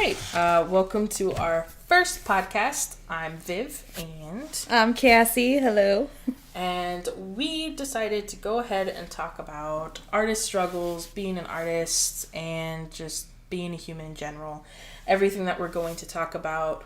right. Welcome to our first podcast. I'm Viv and I'm Cassie. Hello. And we decided to go ahead and talk about artist struggles, being an artist, and just being a human in general. Everything that we're going to talk about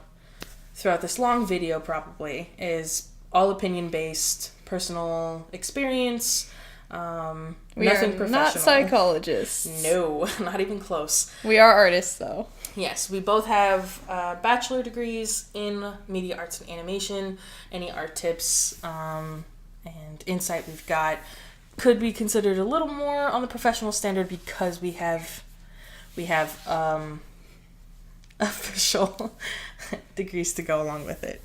throughout this long video probably is all opinion-based, personal experience. We nothing are professional. not psychologists. No, not even close. We are artists, though. Yes, we both have bachelor degrees in media arts and animation. Any art tips and insight we've got could be considered a little more on the professional standard because we have official degrees to go along with it.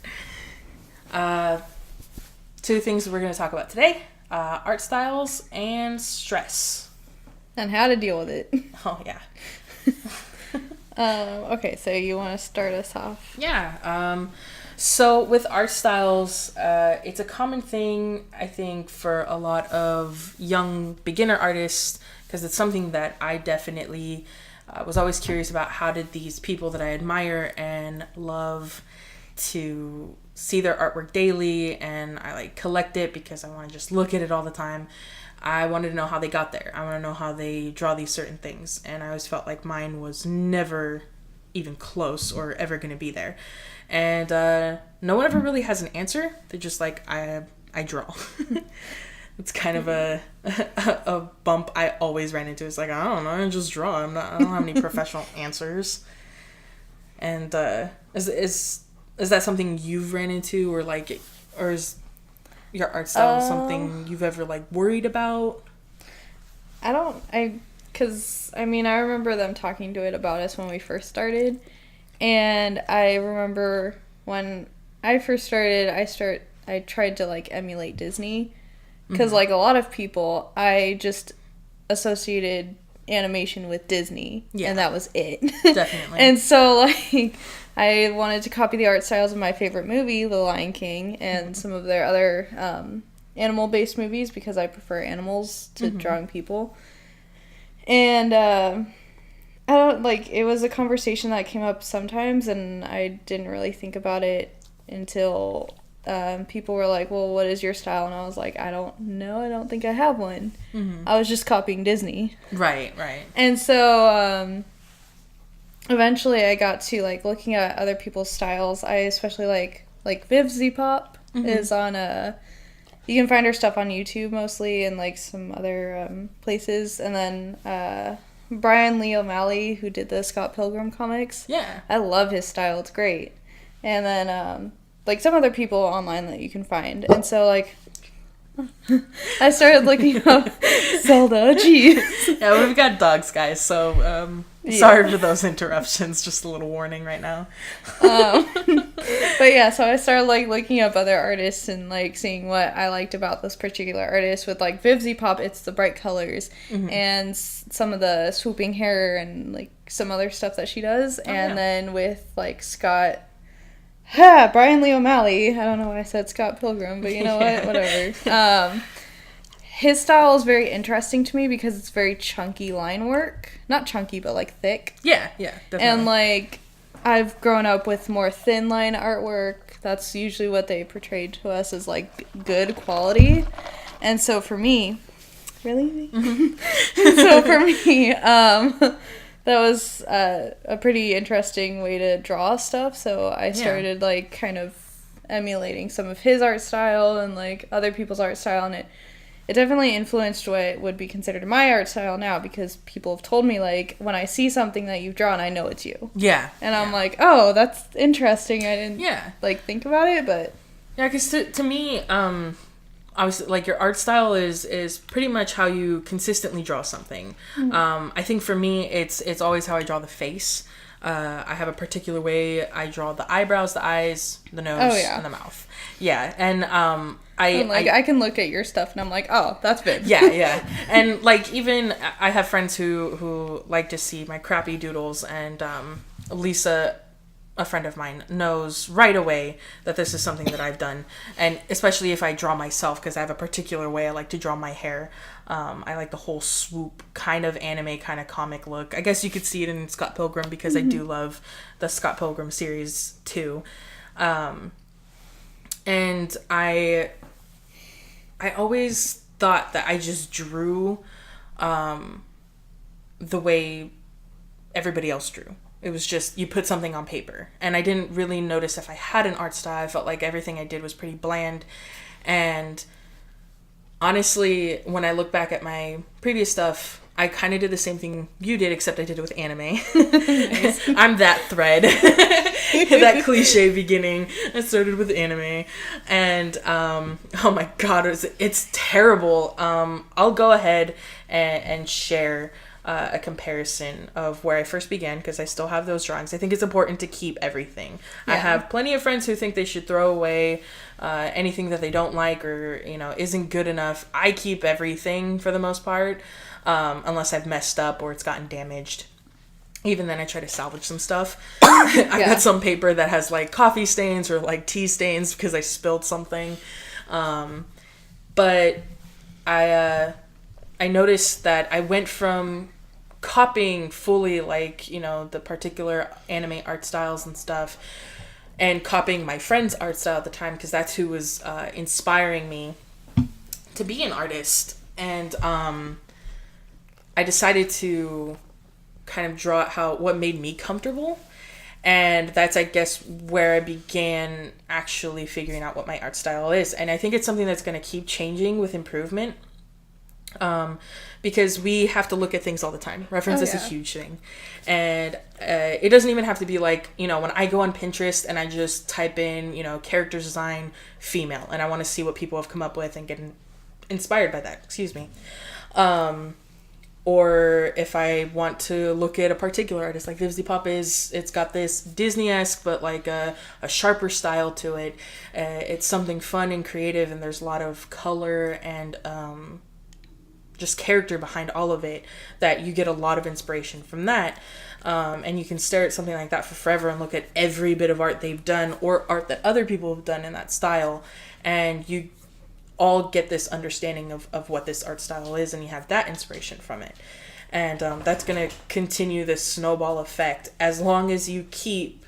Two things we're going to talk about today. Art styles and stress. And how to deal with it. Oh, yeah. Okay, so you want to start us off? Yeah. So with art styles, it's a common thing, I think, for a lot of young beginner artists, because it's something that I definitely was always curious about. How did these people that I admire and love to see their artwork daily, and I collect it because I want to just look at it all the time. I wanted to know how they got there. I want to know how they draw these certain things, and I always felt like mine was never even close or ever going to be there. And no one ever really has an answer. They're just like, I draw. It's kind of a bump I always ran into. It's like, I don't know, I just draw. I don't have any professional answers. And is that something you've ran into, or is your art style something you've ever worried about? Because I remember them talking to it about us when we first started, and I remember when I first started, I tried to emulate Disney, because a lot of people, I just associated animation with Disney, and that was it. Definitely. And so I wanted to copy the art styles of my favorite movie, The Lion King, and some of their other animal-based movies, because I prefer animals to drawing people. And it was a conversation that came up sometimes, and I didn't really think about it until people were like, well, what is your style? And I was like, I don't know. I don't think I have one. Mm-hmm. I was just copying Disney. Right. And so eventually I got to looking at other people's styles. I especially like Viv Z-Pop is on you can find her stuff on YouTube mostly, and some other places. And then Brian Lee O'Malley, who did the Scott Pilgrim comics. Yeah. I love his style. It's great. And then some other people online that you can find. And so I started looking up Zelda. Jeez. Yeah, we've got dogs, guys, so sorry for those interruptions. Just a little warning right now. But yeah, so I started looking up other artists and seeing what I liked about this particular artist. With Viv Z-Pop, it's the bright colors and some of the swooping hair and some other stuff that she does. Then with Scott. Brian Lee O'Malley. I don't know why I said Scott Pilgrim, but you know what? Whatever. His style is very interesting to me because it's very chunky line work. Not chunky, but thick. Yeah, definitely. And I've grown up with more thin line artwork. That's usually what they portrayed to us as good quality. And so for me, really? So for me, that was a pretty interesting way to draw stuff, so I started kind of emulating some of his art style and other people's art style, and it definitely influenced what would be considered my art style now, because people have told me when I see something that you've drawn, I know it's you. Yeah. And I'm like, oh, that's interesting. I didn't think about it, but yeah, because to me, obviously, your art style is pretty much how you consistently draw something. Mm-hmm. I think for me, it's always how I draw the face. I have a particular way I draw the eyebrows, the eyes, the nose, and the mouth. Yeah, and I can look at your stuff and I'm like, oh, that's Viv. Yeah. And even I have friends who like to see my crappy doodles, and Lisa a friend of mine knows right away that this is something that I've done. And especially if I draw myself, because I have a particular way I like to draw my hair. I like the whole swoop kind of anime, kind of comic look. I guess you could see it in Scott Pilgrim, because I do love the Scott Pilgrim series too. And I always thought that I just drew the way everybody else drew. It was just, you put something on paper. And I didn't really notice if I had an art style. I felt like everything I did was pretty bland. And honestly, when I look back at my previous stuff, I kind of did the same thing you did, except I did it with anime. I'm that thread. That cliche beginning. I started with anime. And, oh my god, it's terrible. I'll go ahead and share a comparison of where I first began, because I still have those drawings. I think it's important to keep everything. Yeah. I have plenty of friends who think they should throw away anything that they don't like or, isn't good enough. I keep everything for the most part, unless I've messed up or it's gotten damaged. Even then, I try to salvage some stuff. I got some paper that has like coffee stains or like tea stains because I spilled something. But I noticed that I went from copying fully like, the particular anime art styles and stuff, and copying my friend's art style at the time, because that's who was inspiring me to be an artist. And I decided to kind of draw out what made me comfortable. And that's, I guess, where I began actually figuring out what my art style is. And I think it's something that's going to keep changing with improvement. Because we have to look at things all the time. Reference is a huge thing. And it doesn't even have to be like, when I go on Pinterest and I just type in, character design female, and I want to see what people have come up with and get inspired by that. Excuse me. Or if I want to look at a particular artist, like Vivzy Pop it's got this Disney-esque, but like a sharper style to it. It's something fun and creative, and there's a lot of color and just character behind all of it, that you get a lot of inspiration from that. And you can stare at something like that for forever and look at every bit of art they've done, or art that other people have done in that style, and you all get this understanding of what this art style is, and you have that inspiration from it. And that's going to continue this snowball effect as long as you keep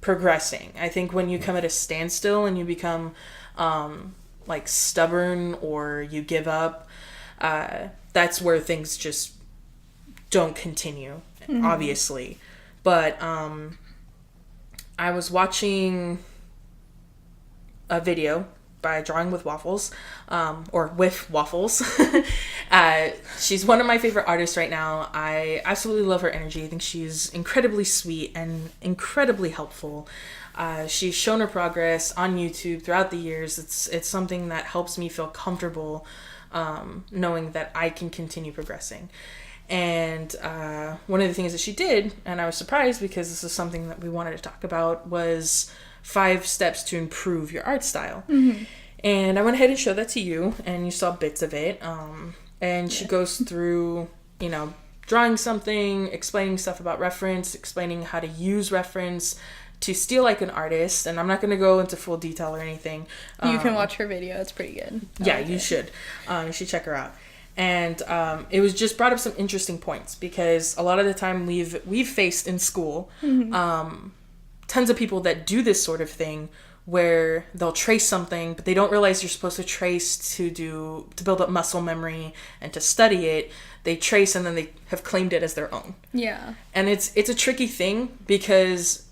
progressing. I think when you come at a standstill and you become like stubborn, or you give up, that's where things just don't continue, obviously. But I was watching a video by Drawing with Waffles, or with Waffles. She's one of my favorite artists right now. I absolutely love her energy. I think she's incredibly sweet and incredibly helpful. She's shown her progress on YouTube throughout the years. It's something that helps me feel comfortable, knowing that I can continue progressing. And one of the things that she did, and I was surprised because this is something that we wanted to talk about, was 5 steps to improve your art style. And I went ahead and showed that to you, and you saw bits of it. And she goes through, drawing something, explaining stuff about reference, explaining how to use reference to steal like an artist. And I'm not going to go into full detail or anything. You can watch her video. It's pretty good. You should. You should check her out. And it was just brought up some interesting points, because a lot of the time we've faced in school tons of people that do this sort of thing, where they'll trace something, but they don't realize you're supposed to trace to build up muscle memory and to study it. They trace and then they have claimed it as their own. Yeah. And it's a tricky thing, because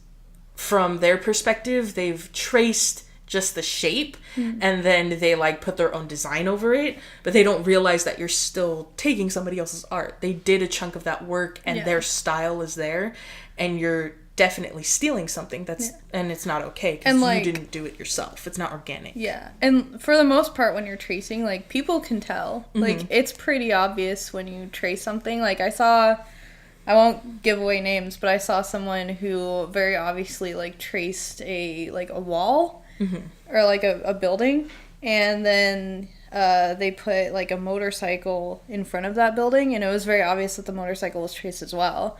from their perspective, they've traced just the shape, and then they like put their own design over it, but they don't realize that you're still taking somebody else's art. They did a chunk of that work, and their style is there, and you're definitely stealing something and it's not okay, because you didn't do it yourself. It's not organic. And for the most part, when you're tracing, like, people can tell. Like, it's pretty obvious when you trace something. Like, I won't give away names, but I saw someone who very obviously like traced a wall or like a building, and then they put like a motorcycle in front of that building, and it was very obvious that the motorcycle was traced as well.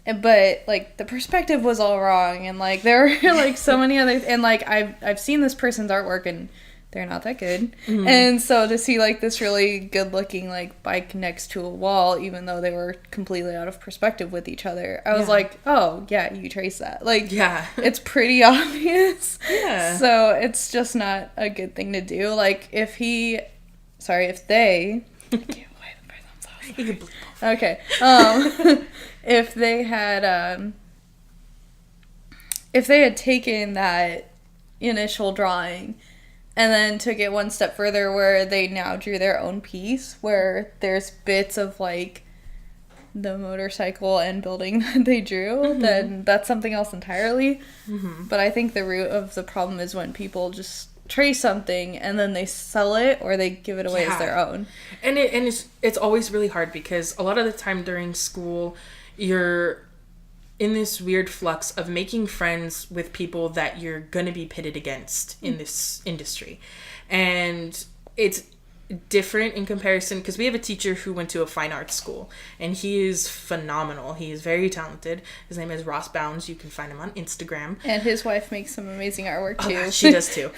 but like the perspective was all wrong, and like there were like so many other, and like I've seen this person's artwork and they're not that good. Mm-hmm. And so to see like this really good looking like bike next to a wall, even though they were completely out of perspective with each other, I was like, oh yeah, you trace that. Like, yeah, it's pretty obvious. Yeah. So it's just not a good thing to do. Like if they I can't wait the thumbs off. You can bleep off. Okay. If they had taken that initial drawing and then took it one step further where they now drew their own piece where there's bits of like the motorcycle and building that they drew, then that's something else entirely. But I think the root of the problem is when people just trace something and then they sell it or they give it away as their own. And it's always really hard because a lot of the time during school you're in this weird flux of making friends with people that you're going to be pitted against in this industry. And it's different in comparison because we have a teacher who went to a fine arts school and he is phenomenal. He is very talented. His name is Ross Bounds. You can find him on Instagram. And his wife makes some amazing artwork too. Oh, she does too.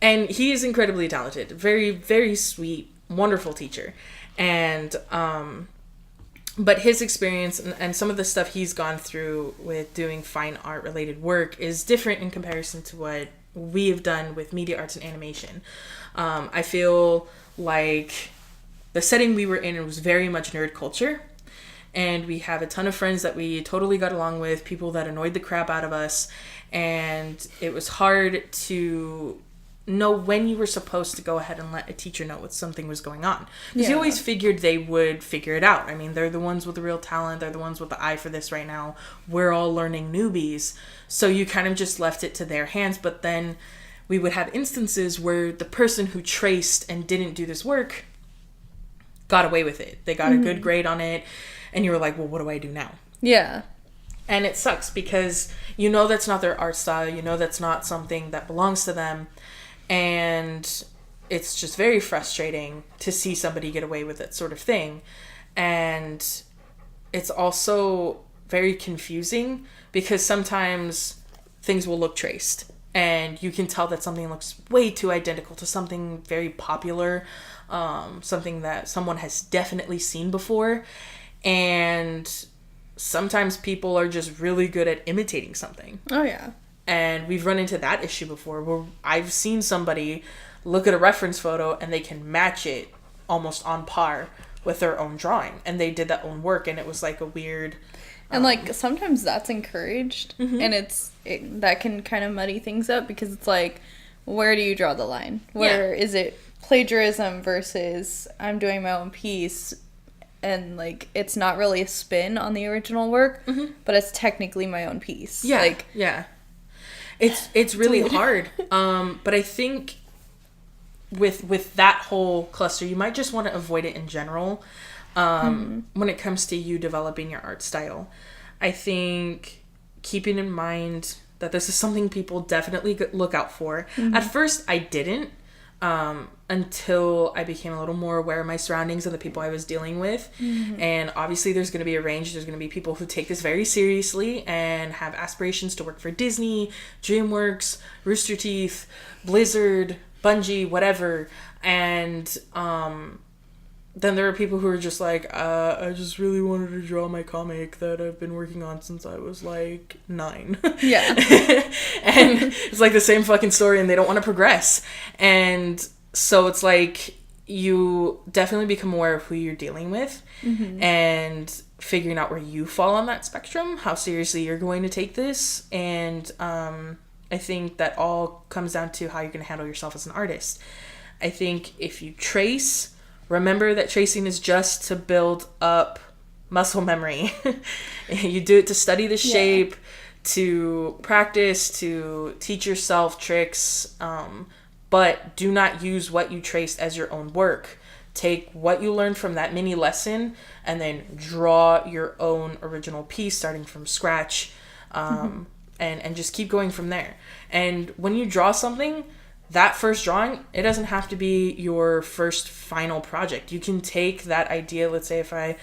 And he is incredibly talented. Very, very sweet, wonderful teacher. And, but his experience and some of the stuff he's gone through with doing fine art related work is different in comparison to what we have done with media arts and animation. I feel like the setting we were in, it was very much nerd culture. And we have a ton of friends that we totally got along with, people that annoyed the crap out of us. And it was hard to know when you were supposed to go ahead and let a teacher know what something was going on. Because you always figured they would figure it out. I mean, they're the ones with the real talent. They're the ones with the eye for this right now. We're all learning newbies. So you kind of just left it to their hands. But then we would have instances where the person who traced and didn't do this work got away with it. They got a good grade on it. And you were like, well, what do I do now? Yeah. And it sucks because you know that's not their art style. You know that's not something that belongs to them. And it's just very frustrating to see somebody get away with that sort of thing. And it's also very confusing because sometimes things will look traced. And you can tell that something looks way too identical to something very popular, something that someone has definitely seen before. And sometimes people are just really good at imitating something. Oh, yeah. And we've run into that issue before where I've seen somebody look at a reference photo and they can match it almost on par with their own drawing. And they did that own work and it was like a weird... And like sometimes that's encouraged and that can kind of muddy things up because it's like, where do you draw the line? Where is it plagiarism versus I'm doing my own piece? And like it's not really a spin on the original work, but it's technically my own piece. Yeah. Like, yeah. It's really hard. But I think with that whole cluster, you might just want to avoid it in general. When it comes to you developing your art style, I think keeping in mind that this is something people definitely look out for. At first, I didn't. Until I became a little more aware of my surroundings and the people I was dealing with. And obviously there's going to be a range. There's going to be people who take this very seriously and have aspirations to work for Disney, DreamWorks, Rooster Teeth, Blizzard, Bungie, whatever. And then there are people who are just like, I just really wanted to draw my comic that I've been working on since I was like 9. Yeah. And it's like the same fucking story and they don't want to progress. And so it's like you definitely become aware of who you're dealing with and figuring out where you fall on that spectrum, how seriously you're going to take this. And I think that all comes down to how you're going to handle yourself as an artist. I think if you trace... Remember that tracing is just to build up muscle memory. You do it to study the shape, to practice, to teach yourself tricks, but do not use what you traced as your own work. Take what you learned from that mini lesson and then draw your own original piece starting from scratch, and just keep going from there. And when you draw something... that first drawing, it doesn't have to be your first final project. You can take that idea, let's say if I,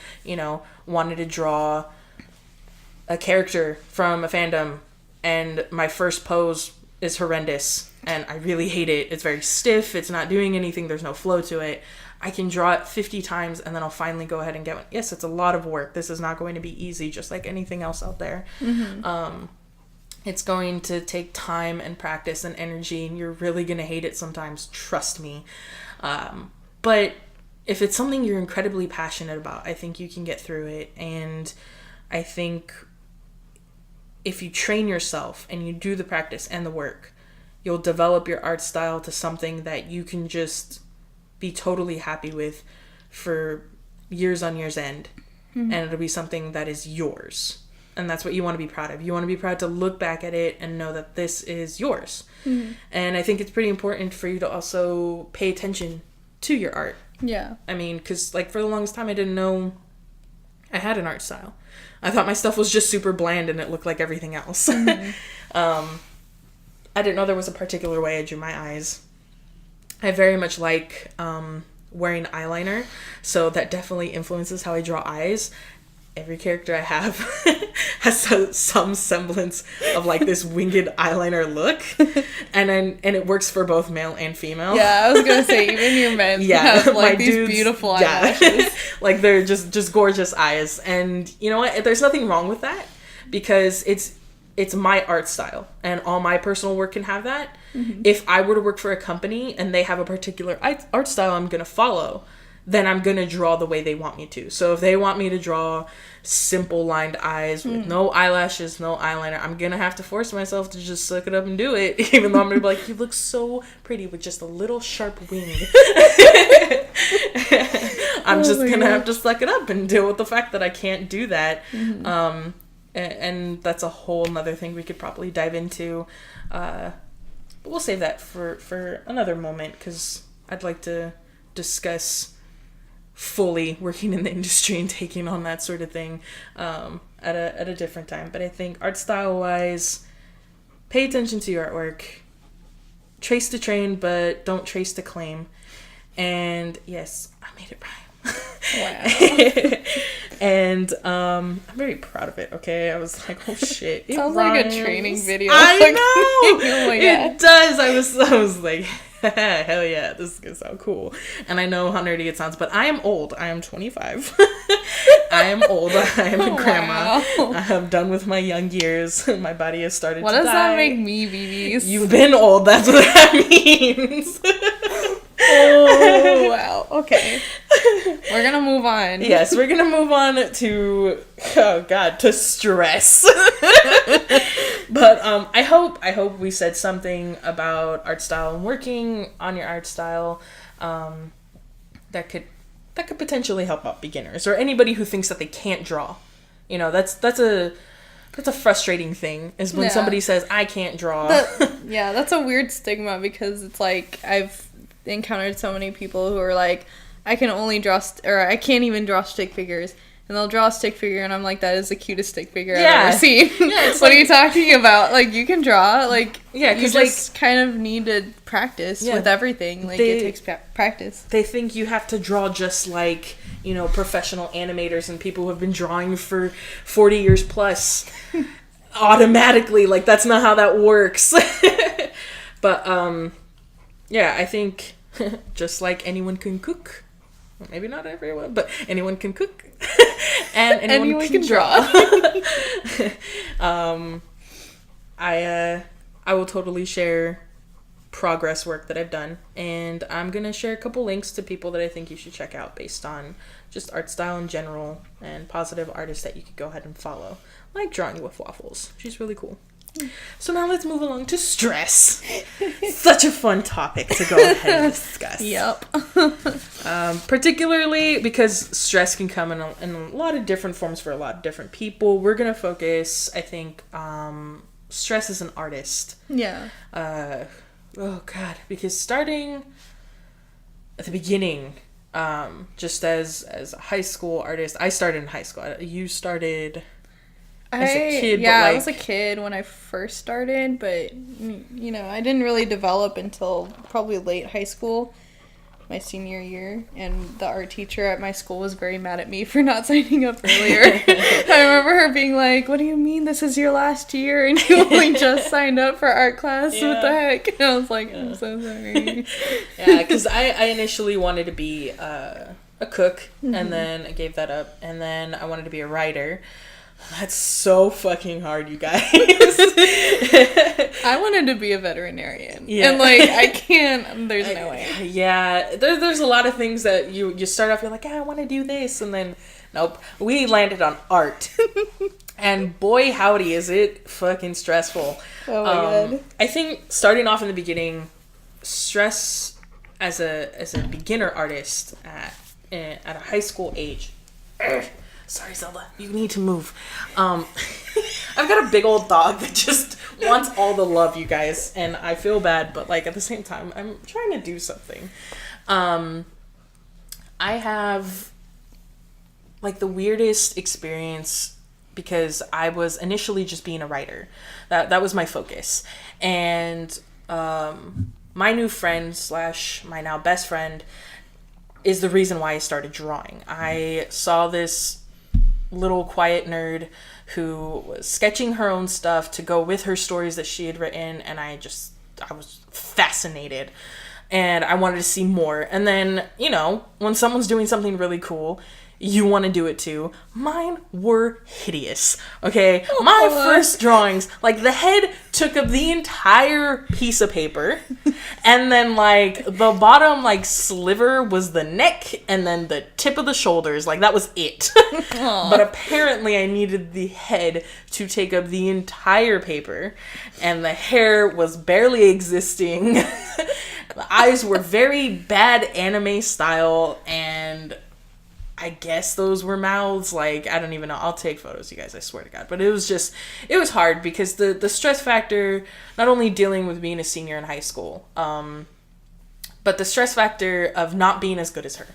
wanted to draw a character from a fandom and my first pose is horrendous and I really hate it. It's very stiff. It's not doing anything. There's no flow to it. I can draw it 50 times and then I'll finally go ahead and get one. Yes, it's a lot of work. This is not going to be easy, just like anything else out there. It's going to take time and practice and energy, and you're really going to hate it sometimes. Trust me. But if it's something you're incredibly passionate about, I think you can get through it. And I think if you train yourself and you do the practice and the work, you'll develop your art style to something that you can just be totally happy with for years on years end. And it'll be something that is yours. And that's what you want to be proud of. You want to be proud to look back at it and know that this is yours. And I think it's pretty important for you to also pay attention to your art. Yeah. I mean, because like for the longest time I didn't know I had an art style. I thought my stuff was just super bland and it looked like everything else. I didn't know there was a particular way I drew my eyes. I very much like wearing eyeliner, so that definitely influences how I draw eyes. Every character I have has some semblance of like this winged eyeliner look, and it works for both male and female. Yeah, I was gonna say even your men have like these dudes, beautiful eyelashes. Like they're just gorgeous eyes, and you know what? There's nothing wrong with that because it's my art style, and all my personal work can have that. If I were to work for a company and they have a particular art style I'm gonna follow, then I'm going to draw the way they want me to. So if they want me to draw simple lined eyes with no eyelashes, no eyeliner, I'm going to have to force myself to just suck it up and do it. Even though I'm going to be like, you look so pretty with just a little sharp wing. I'm just going to have to suck it up and deal with the fact that I can't do that. And that's a whole nother thing we could probably dive into. But we'll save that for another moment because I'd like to discuss fully working in the industry and taking on that sort of thing at a different time. But I think art style wise, pay attention to your artwork, trace to train but don't trace to claim. And yes, I made it rhyme. Wow. And I'm very proud of it. Okay, I was like, oh shit, it sounds rhymes. like a training video. I know. Oh my God. It does. I was like, hell yeah, this is gonna sound cool. And I know how nerdy it sounds, but I am old. I am 25. I am old. I am a grandma. Wow. I am done with my young years. My body has started What to does die. that make me, BBs? You've been old. That's what that means. Oh, wow. Okay. We're gonna move on. Yes, we're gonna move on to, oh God, to stress. But I hope we said something about art style and working on your art style that could potentially help out beginners or anybody who thinks that they can't draw. You know, that's a frustrating thing is when somebody says I can't draw. That's a weird stigma because it's like I've encountered so many people who are like, I can only draw or I can't even draw stick figures, and they'll draw a stick figure and I'm like, that is the cutest stick figure I've ever seen. Yeah, what are you talking about? Like, you can draw, like, you just kind of need to practice with everything. Like, it takes practice. They think you have to draw just like, you know, professional animators and people who have been drawing for 40 years plus automatically. Like, that's not how that works. But yeah, I think just like anyone can cook, maybe not everyone, but anyone can cook, and anyone can draw. I will totally share progress work that I've done, and I'm gonna share a couple links to people that I think you should check out based on just art style in general and positive artists that you could go ahead and follow, like Drawing with Waffles. She's really cool. So now let's move along to stress. Such a fun topic to go ahead and discuss. Yep. Particularly because stress can come in a lot of different forms for a lot of different people. We're going to focus, I think, stress as an artist. Yeah. Oh, God. Because starting at the beginning, just as a high school artist, I started in high school. You started... as a kid, yeah, but like, I was a kid when I first started, but you know, I didn't really develop until probably late high school. my senior year, and the art teacher at my school was very mad at me for not signing up earlier. I remember her being like, "What do you mean this is your last year and you only just signed up for art class? What the heck?" And I was like, "I'm so sorry." Yeah, because I initially wanted to be a cook, and then I gave that up, and then I wanted to be a writer. That's so fucking hard, you guys. I wanted to be a veterinarian. Yeah. And, like, I can't, there's no way. Yeah, there's a lot of things that you start off, you're like, I want to do this, and then, nope. We landed on art. And boy, howdy, is it fucking stressful. Oh, my God. I think starting off in the beginning, stress as a beginner artist at a high school age. Sorry, Zelda. You need to move. I've got a big old dog that just wants all the love, you guys. And I feel bad, but, like, at the same time, I'm trying to do something. I have, like, the weirdest experience because I was initially just being a writer. That was my focus. And my new friend / my now best friend is the reason why I started drawing. I saw this little quiet nerd who was sketching her own stuff to go with her stories that she had written, and I was fascinated, and I wanted to see more. And then, you know, when someone's doing something really cool, you want to do it too. Mine were hideous. Okay, my first drawings, like, the head took up the entire piece of paper, and then, like, the bottom, like, sliver was the neck, and then the tip of the shoulders. Like, that was it. But apparently I needed the head to take up the entire paper, and the hair was barely existing. The eyes were very bad anime style, and I guess those were mouths. Like, I don't even know. I'll take photos, you guys, I swear to God. But it was hard because the stress factor, not only dealing with being a senior in high school, but the stress factor of not being as good as her.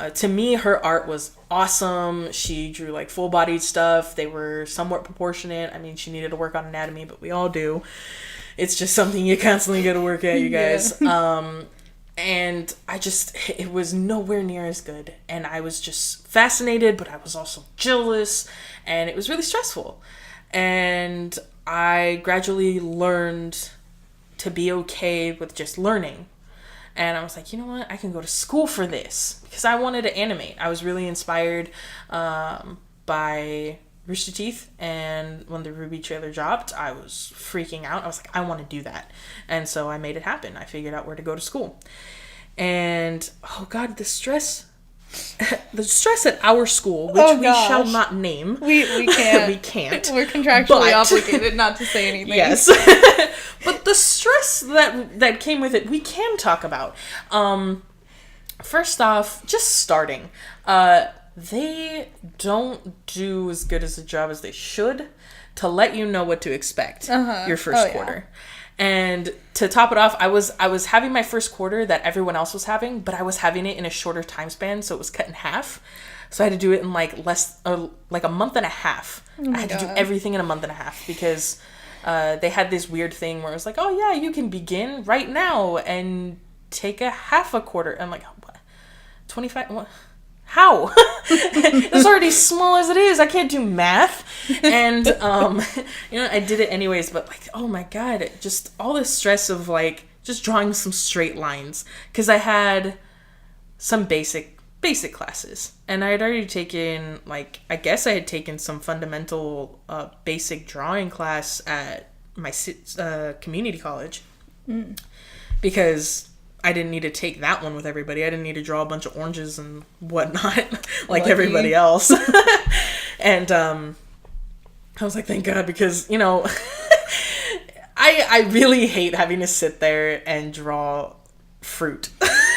To me, her art was awesome. She drew, like, full-bodied stuff. They were somewhat proportionate. I mean, she needed to work on anatomy, but we all do. It's just something you constantly got to work at, you guys. Yeah. And it was nowhere near as good. And I was just fascinated, but I was also jealous. And it was really stressful. And I gradually learned to be okay with just learning. And I was like, you know what? I can go to school for this. Because I wanted to animate. I was really inspired by Rooster Teeth. And when the RWBY trailer dropped, I was freaking out. I was like, I want to do that. And so I made it happen. I figured out where to go to school. And, oh God, the stress at our school, which we shall not name. We can't. We can't. We're contractually obligated not to say anything. Yes. But the stress that came with it, we can talk about. First off, just starting. They don't do as good as a job as they should to let you know what to expect your first quarter. And to top it off, I was having my first quarter that everyone else was having, but I was having it in a shorter time span, so it was cut in half. So I had to do it in like a month and a half. I had to do everything in a month and a half because they had this weird thing where it was like, oh yeah, you can begin right now and take a half a quarter. I'm like, what? 25? What? How? It's already small as it is. I can't do math. And, I did it anyways. But, like, oh, my God. Just all this stress of, like, just drawing some straight lines. Because I had some basic classes. And I had already taken, like, I guess I had taken some fundamental basic drawing class at my community college. Because I didn't need to take that one with everybody. I didn't need to draw a bunch of oranges and whatnot like everybody else. And I was like, thank God, because, I really hate having to sit there and draw fruit.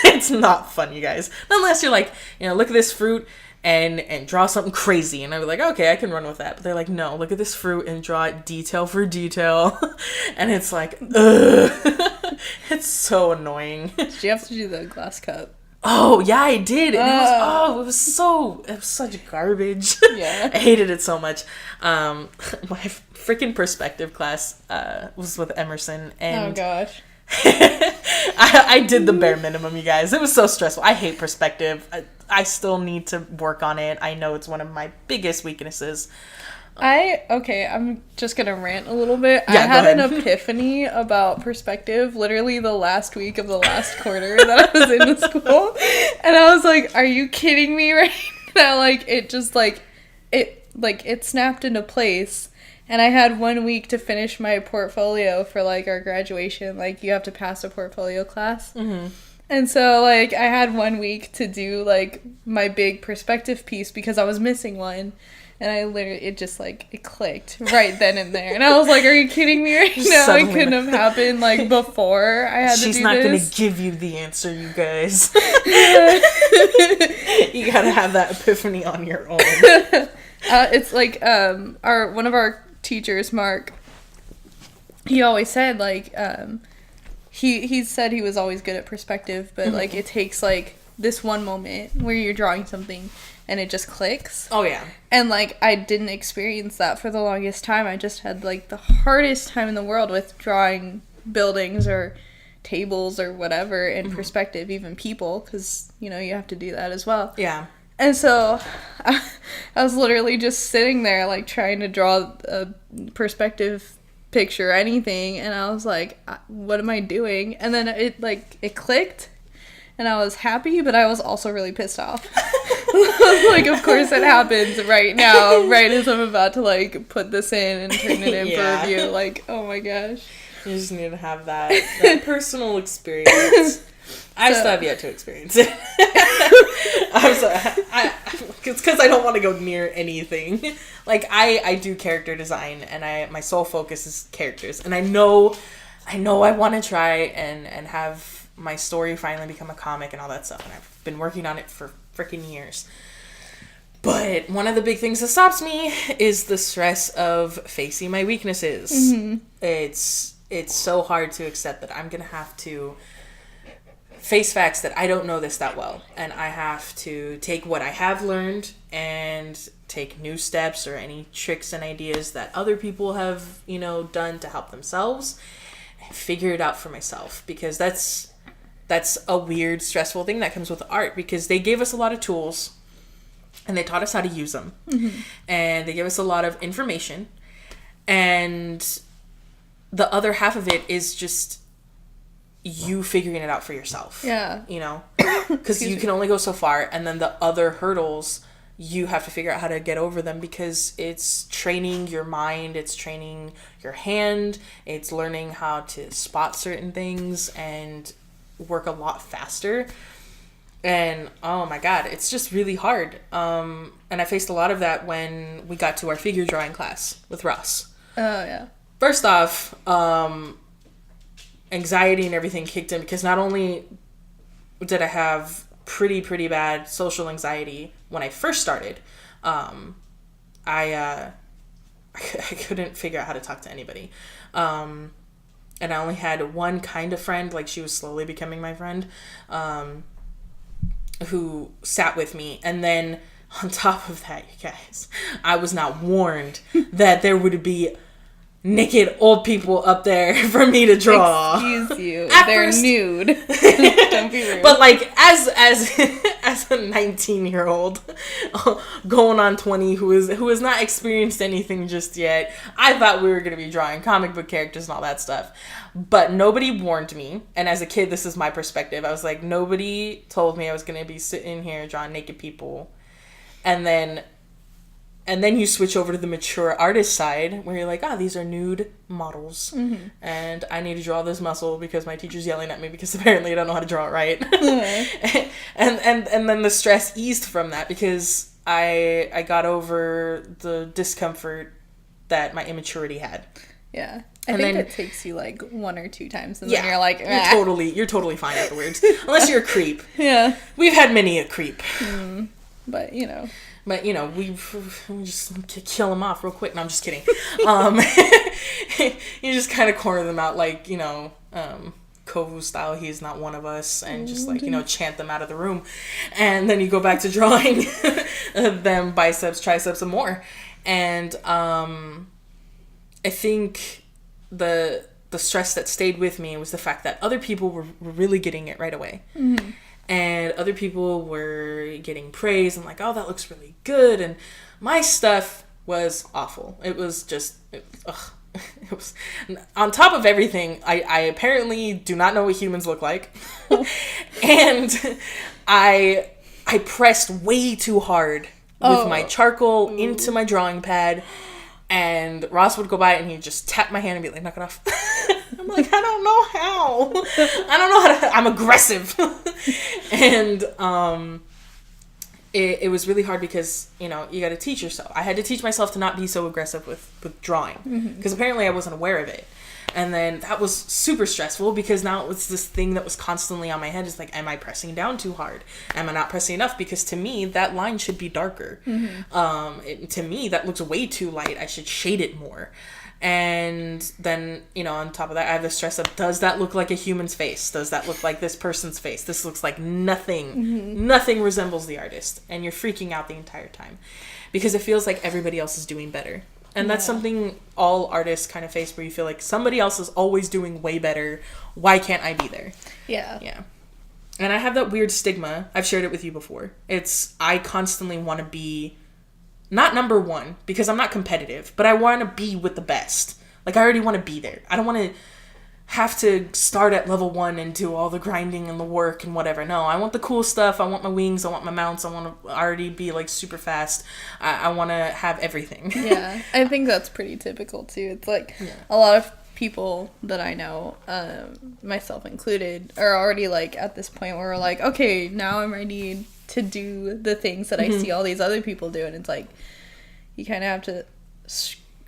It's not fun, you guys. Unless you're like, look at this fruit and draw something crazy. And I'd be like, okay, I can run with that. But they're like, no, look at this fruit and draw it detail for detail. And it's like, ugh. It's so annoying. Did you have to do the glass cup? Oh, yeah, I did. And it was such garbage. Yeah. I hated it so much. My freaking perspective class was with Emerson. And oh, gosh. I did the bare minimum, you guys. It was so stressful. I hate perspective. I still need to work on it. I know it's one of my biggest weaknesses. I'm just gonna rant a little bit. Yeah, I had an go ahead. epiphany about perspective literally the last week of the last quarter that I was in the school. And I was like, are you kidding me right now? Like, it just, it snapped into place. And I had 1 week to finish my portfolio for, like, our graduation. Like, you have to pass a portfolio class. Mm-hmm. And so, like, I had 1 week to do, like, my big perspective piece because I was missing one. And I literally, it clicked right then and there. And I was like, are you kidding me right now? Suddenly. It couldn't have happened, like, before I had to do She's not going this. to give you the answer, you guys. You got to have that epiphany on your own. It's like, one of our teachers, Mark, he always said, like, he said he was always good at perspective, but, like, it takes, like, this one moment where you're drawing something and it just clicks. Oh, yeah. And, like, I didn't experience that for the longest time. I just had, like, the hardest time in the world with drawing buildings or tables or whatever in perspective, even people, because, you know, you have to do that as well. Yeah. And so I was literally just sitting there, like, trying to draw a perspective picture or anything, and I was like, what am I doing? And then it clicked. And I was happy, but I was also really pissed off. Like, of course it happens right now, right as I'm about to, like, put this in and turn it in Yeah. for review. Like, oh my gosh. You just need to have that personal experience. I still have yet to experience it. It's because I don't want to go near anything. Like, I do character design, and my sole focus is characters. And I know I want to try and have my story finally become a comic and all that stuff. And I've been working on it for freaking years. But one of the big things that stops me is the stress of facing my weaknesses. Mm-hmm. It's so hard to accept that I'm going to have to face facts that I don't know this that well. And I have to take what I have learned and take new steps or any tricks and ideas that other people have, you know, done to help themselves and figure it out for myself. Because that's a weird, stressful thing that comes with art, because they gave us a lot of tools and they taught us how to use them. Mm-hmm. And they gave us a lot of information. And the other half of it is just you figuring it out for yourself. Yeah. You know? Because you can only go so far. And then the other hurdles, you have to figure out how to get over them, because it's training your mind, it's training your hand, it's learning how to spot certain things and work a lot faster. And oh my god, it's just really hard. And I faced a lot of that when we got to our figure drawing class with Ross. Oh yeah. First off, anxiety and everything kicked in, because not only did I have pretty bad social anxiety when I first started, I couldn't figure out how to talk to anybody. And I only had one kind of friend, like she was slowly becoming my friend, who sat with me. And then on top of that, you guys, I was not warned that there would be naked old people up there for me to draw. Excuse you. At They're first, nude. Don't be rude. But like as a 19-year-old going on 20 who has not experienced anything just yet, I thought we were going to be drawing comic book characters and all that stuff. But nobody warned me. And as a kid, this is my perspective. I was like, nobody told me I was going to be sitting here drawing naked people. And then you switch over to the mature artist side where you're like, these are nude models. Mm-hmm. And I need to draw this muscle because my teacher's yelling at me because apparently I don't know how to draw it right. Mm-hmm. and then the stress eased from that, because I got over the discomfort that my immaturity had. Yeah. I think it takes you like 1 or 2 times and yeah, then you're like, you're totally fine afterwards. Unless you're a creep. Yeah. We've had many a creep. But, you know. But, you know, we just kill them off real quick. No, I'm just kidding. You just kind of corner them out like, you know, Kovu style, he's not one of us, and just like, you know, chant them out of the room. And then you go back to drawing them biceps, triceps, and more. And I think the the stress that stayed with me was the fact that other people were really getting it right away. Mm-hmm. And other people were getting praise and like, oh, that looks really good. And my stuff was awful. It was just, it was, on top of everything, I apparently do not know what humans look like. And I pressed way too hard with my charcoal into my drawing pad. And Ross would go by and he'd just tap my hand and be like, knock it off. I'm like, I don't know how. I don't know how to, I'm aggressive. And it was really hard because, you know, you got to teach yourself. I had to teach myself to not be so aggressive with drawing. Because apparently I wasn't aware of it. And then that was super stressful because now it was this thing that was constantly on my head. It's like, am I pressing down too hard? Am I not pressing enough? Because to me, that line should be darker. To me, that looks way too light. I should shade it more. And then, you know, on top of that, I have the stress of, does that look like a human's face? Does that look like this person's face? This looks like nothing. Nothing resembles the artist. And you're freaking out the entire time because it feels like everybody else is doing better. And that's something all artists kind of face, where you feel like somebody else is always doing way better. Why can't I be there? Yeah. And I have that weird stigma. I've shared it with you before. I constantly want to be not number one because I'm not competitive, but I want to be with the best. Like, I already want to be there. I don't want to have to start at level 1 and do all the grinding and the work and whatever. No, I want the cool stuff. I want my wings. I want my mounts. I want to already be like super fast. I want to have everything. Yeah, I think that's pretty typical too. It's like a lot of people that I know, myself included, are already like at this point where we're like, okay, now I'm ready to do the things that I see all these other people do. And it's like, you kind of have to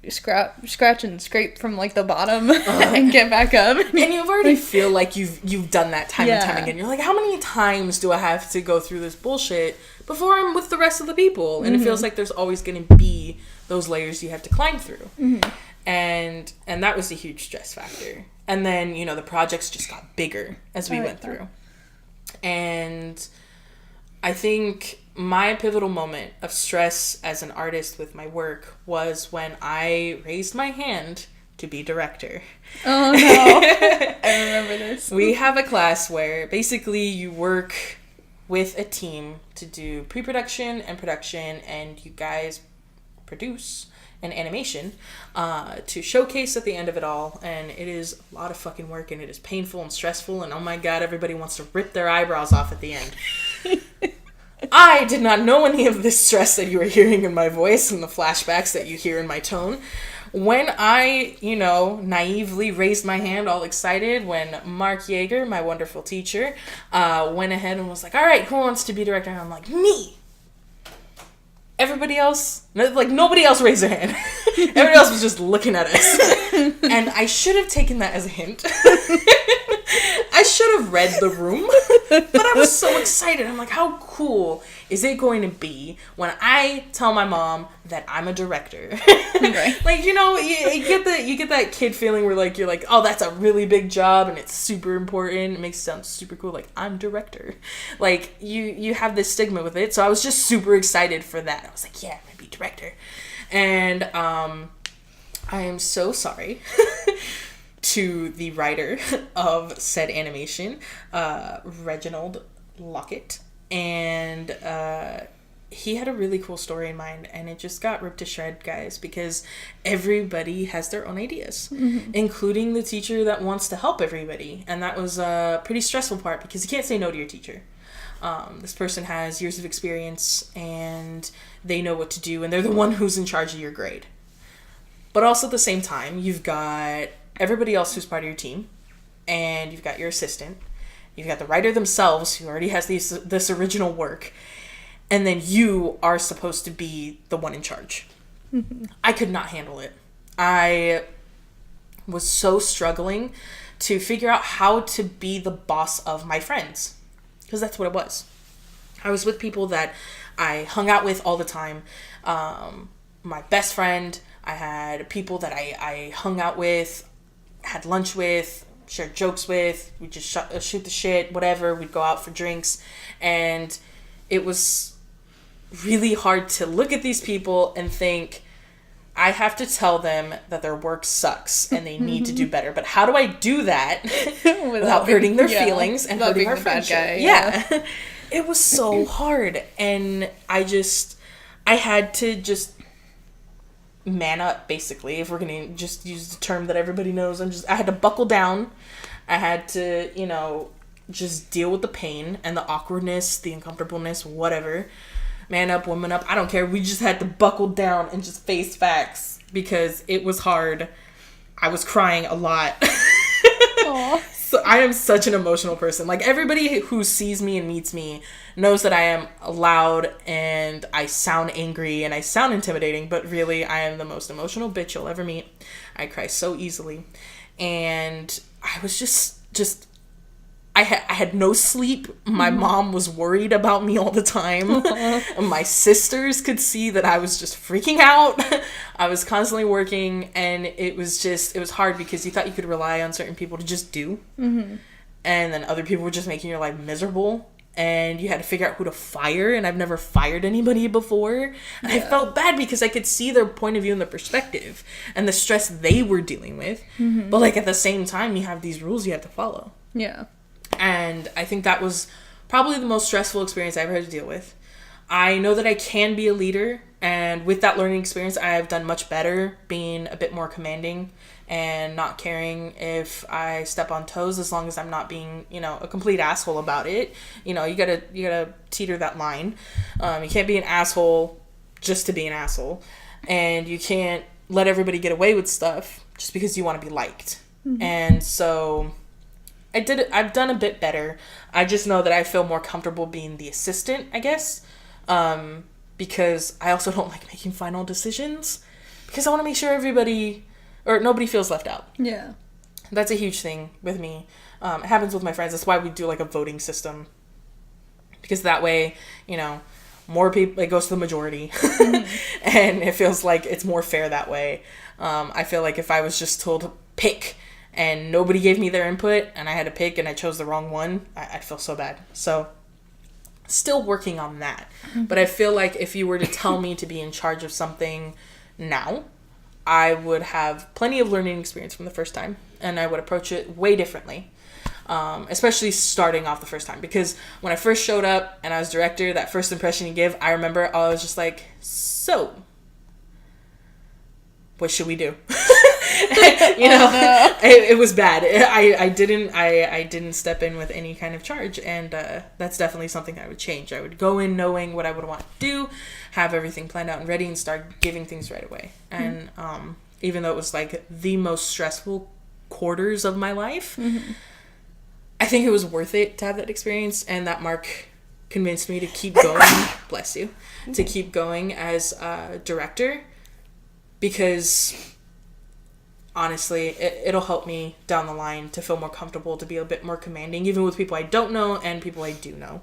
scratch and scrape from like the bottom and get back up. And you already feel like you've done that time and time again. You're like, how many times do I have to go through this bullshit before I'm with the rest of the people? And it feels like there's always going to be those layers you have to climb through. And that was a huge stress factor. And then, you know, the projects just got bigger as we went through. And I think my pivotal moment of stress as an artist with my work was when I raised my hand to be director. Oh no. I remember this. We have a class where basically you work with a team to do pre-production and production, and you guys produce an animation to showcase at the end of it all. And it is a lot of fucking work, and it is painful and stressful, and oh my god, everybody wants to rip their eyebrows off at the end. I did not know any of this stress that you were hearing in my voice and the flashbacks that you hear in my tone. When I, you know, naively raised my hand all excited when Mark Yeager, my wonderful teacher, went ahead and was like, all right, who wants to be director? And I'm like, me. Everybody else, like, nobody else raised their hand. Everybody else was just looking at us. And I should have taken that as a hint. I should have read the room. But I was so excited. I'm like, how cool is it going to be when I tell my mom that I'm a director? Right. Like, you know, you get that kid feeling where, like, you're like, oh, that's a really big job and it's super important. It makes it sound super cool. Like, I'm director. Like, you have this stigma with it. So I was just super excited for that. I was like, yeah, I'm going to be director. And I am so sorry to the writer of said animation, Reginald Lockett. And he had a really cool story in mind, and it just got ripped to shred, guys, because everybody has their own ideas, including the teacher that wants to help everybody. And that was a pretty stressful part because you can't say no to your teacher. This person has years of experience and they know what to do, and they're the one who's in charge of your grade. But also at the same time, you've got everybody else who's part of your team, and you've got your assistant. You've got the writer themselves who already has this original work, and then you are supposed to be the one in charge. I could not handle it. I was so struggling to figure out how to be the boss of my friends, because that's what it was. I was with people that I hung out with all the time. My best friend, I had people that I hung out with, had lunch with, shared jokes with. We just shoot the shit, whatever. We'd go out for drinks. And it was really hard to look at these people and think, I have to tell them that their work sucks and they need to do better. But how do I do that without hurting their feelings and hurting our friendship? Yeah. It was so hard. And I had to just man up, basically, if we're going to just use the term that everybody knows. I had to buckle down. I had to, just deal with the pain and the awkwardness, the uncomfortableness, whatever. Man up, woman up, I don't care. We just had to buckle down and just face facts because it was hard. I was crying a lot. So I am such an emotional person. Like, everybody who sees me and meets me knows that I am loud and I sound angry and I sound intimidating, but really I am the most emotional bitch you'll ever meet. I cry so easily. And I was just I had no sleep. My mom was worried about me all the time. My sisters could see that I was just freaking out. I was constantly working, and it was hard because you thought you could rely on certain people to just do. Mm-hmm. And then other people were just making your life miserable, and you had to figure out who to fire, and I've never fired anybody before. And I felt bad because I could see their point of view and their perspective and the stress they were dealing with. Mm-hmm. But, like, at the same time, you have these rules you have to follow. Yeah. And I think that was probably the most stressful experience I ever had to deal with. I know that I can be a leader, and with that learning experience, I have done much better being a bit more commanding and not caring if I step on toes, as long as I'm not being, a complete asshole about it. You gotta teeter that line. You can't be an asshole just to be an asshole, and you can't let everybody get away with stuff just because you want to be liked. Mm-hmm. And so I've done a bit better. I just know that I feel more comfortable being the assistant, I guess, because I also don't like making final decisions, because I want to make sure nobody feels left out. Yeah. That's a huge thing with me. It happens with my friends. That's why we do, like, a voting system, because that way, more people, it goes to the majority, and it feels like it's more fair that way. I feel like if I was just told to pick and nobody gave me their input and I had to pick and I chose the wrong one, I'd feel so bad. So, still working on that. Mm-hmm. But I feel like if you were to tell me to be in charge of something now, I would have plenty of learning experience from the first time, and I would approach it way differently. Especially starting off the first time, because when I first showed up and I was director, that first impression you give, I remember I was just like, so what should we do? It was bad. I didn't step in with any kind of charge, and that's definitely something I would change. I would go in knowing what I would want to do, have everything planned out and ready, and start giving things right away. And even though it was like the most stressful quarters of my life, mm-hmm. I think it was worth it to have that experience, and that Mark convinced me to keep going. Bless you. To keep going as a director, because honestly, it'll help me down the line to feel more comfortable, to be a bit more commanding, even with people I don't know and people I do know.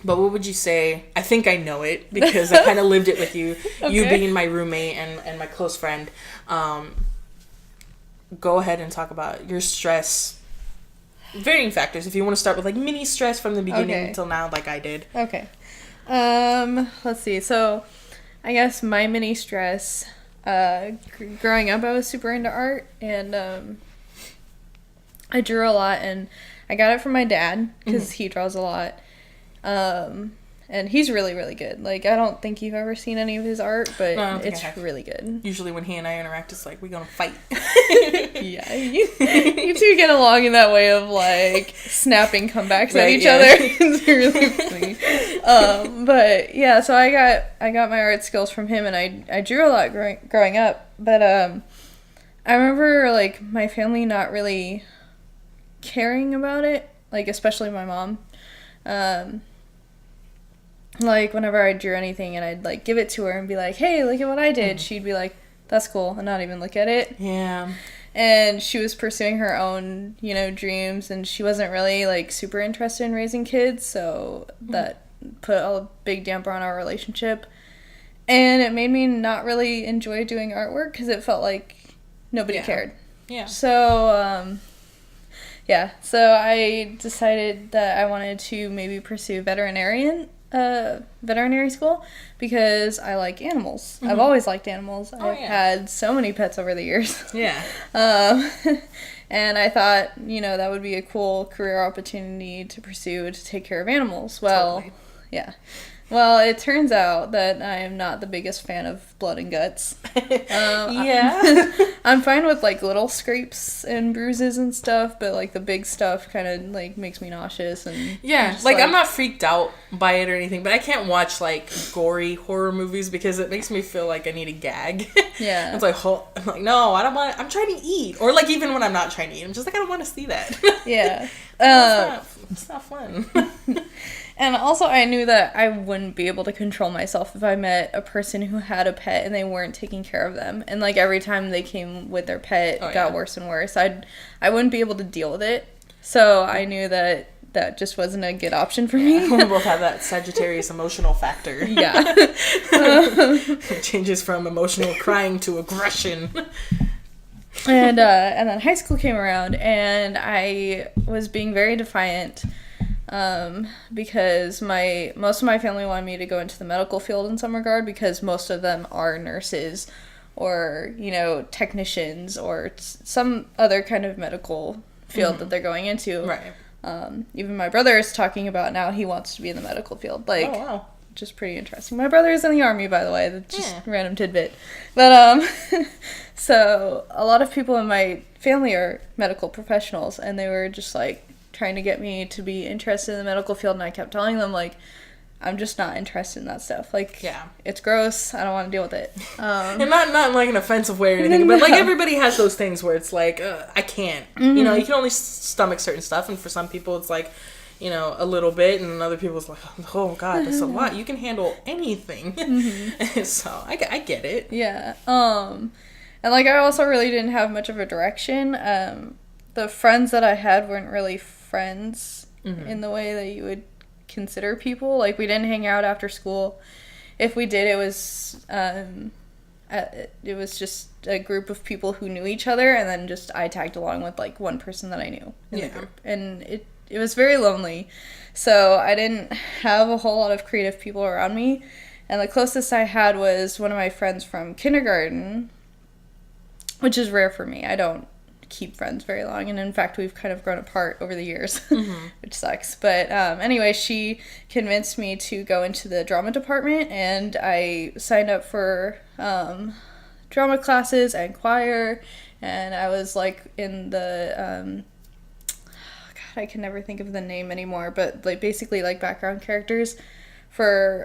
But what would you say? I think I know it, because I kind of lived it with you. Okay. You being my roommate and my close friend. Go ahead and talk about your stress. Varying factors. If you want to start with, like, mini stress from the beginning until now, like I did. Okay. Let's see. So, I guess my mini stress... growing up, I was super into art, and I drew a lot, and I got it from my dad, because mm-hmm. he draws a lot, and he's really, really good. Like, I don't think you've ever seen any of his art, but it's really good. Usually when he and I interact, it's like, we're gonna fight. Yeah, you two get along in that way of, like, snapping comebacks at each other. It's really funny. But yeah, so I got my art skills from him, and I drew a lot growing up. But I remember, like, my family not really caring about it, like, especially my mom. Like, whenever I drew anything and I'd, like, give it to her and be like, hey, look at what I did, she'd be like, that's cool, and not even look at it. Yeah. And she was pursuing her own, dreams, and she wasn't really, like, super interested in raising kids, so that put a big damper on our relationship. And it made me not really enjoy doing artwork, because it felt like nobody cared. Yeah. So, so I decided that I wanted to maybe pursue veterinarian, veterinary school because I like animals. Mm-hmm. I've always liked animals. I've yeah. had so many pets over the years. Yeah. And I thought, that would be a cool career opportunity to pursue to take care of animals. Well, Totally. yeah. Well, it turns out that I am not the biggest fan of blood and guts. Yeah. I'm fine with, like, little scrapes and bruises and stuff, but, like, the big stuff kind of, like, makes me nauseous. And Yeah, just, like, I'm not freaked out by it or anything, but I can't watch, like, gory horror movies because it makes me feel like I need a gag. Yeah. It's like, I'm like, no, I don't want I'm trying to eat. Or, like, even when I'm not trying to eat, I'm just like, I don't want to see that. Yeah. It's not fun. And also, I knew that I wouldn't be able to control myself if I met a person who had a pet and they weren't taking care of them. And, like, every time they came with their pet, it got worse and worse. I wouldn't be able to deal with it. So I knew that just wasn't a good option for me. We both have that Sagittarius emotional factor. Yeah. It changes from emotional crying to aggression. And then high school came around, and I was being very defiant. Because most of my family wanted me to go into the medical field in some regard because most of them are nurses or, technicians or some other kind of medical field that they're going into. Right. Even my brother is talking about now he wants to be in the medical field. Like, oh, wow. Which is pretty interesting. My brother is in the Army, by the way. That's just a random tidbit. But, so a lot of people in my family are medical professionals, and they were just, like, trying to get me to be interested in the medical field, and I kept telling them, like, I'm just not interested in that stuff. Like, it's gross. I don't want to deal with it. And not in, like, an offensive way or anything, but, like, everybody has those things where it's like, I can't. Mm-hmm. You can only stomach certain stuff, and for some people it's like, a little bit, and other people's like, oh, God, that's a lot. You can handle anything. Mm-hmm. So, I get it. Yeah. And, like, I also really didn't have much of a direction. The friends that I had weren't really friends in the way that you would consider people. Like, we didn't hang out after school. If we did, it was just a group of people who knew each other, and then just I tagged along with, like, one person that I knew in the group. And it was very lonely. So I didn't have a whole lot of creative people around me. And the closest I had was one of my friends from kindergarten, which is rare for me. I don't keep friends very long, and in fact we've kind of grown apart over the years, which sucks. But anyway, she convinced me to go into the drama department, and I signed up for drama classes and choir, and I was like in the God, I can never think of the name anymore, but like basically like background characters for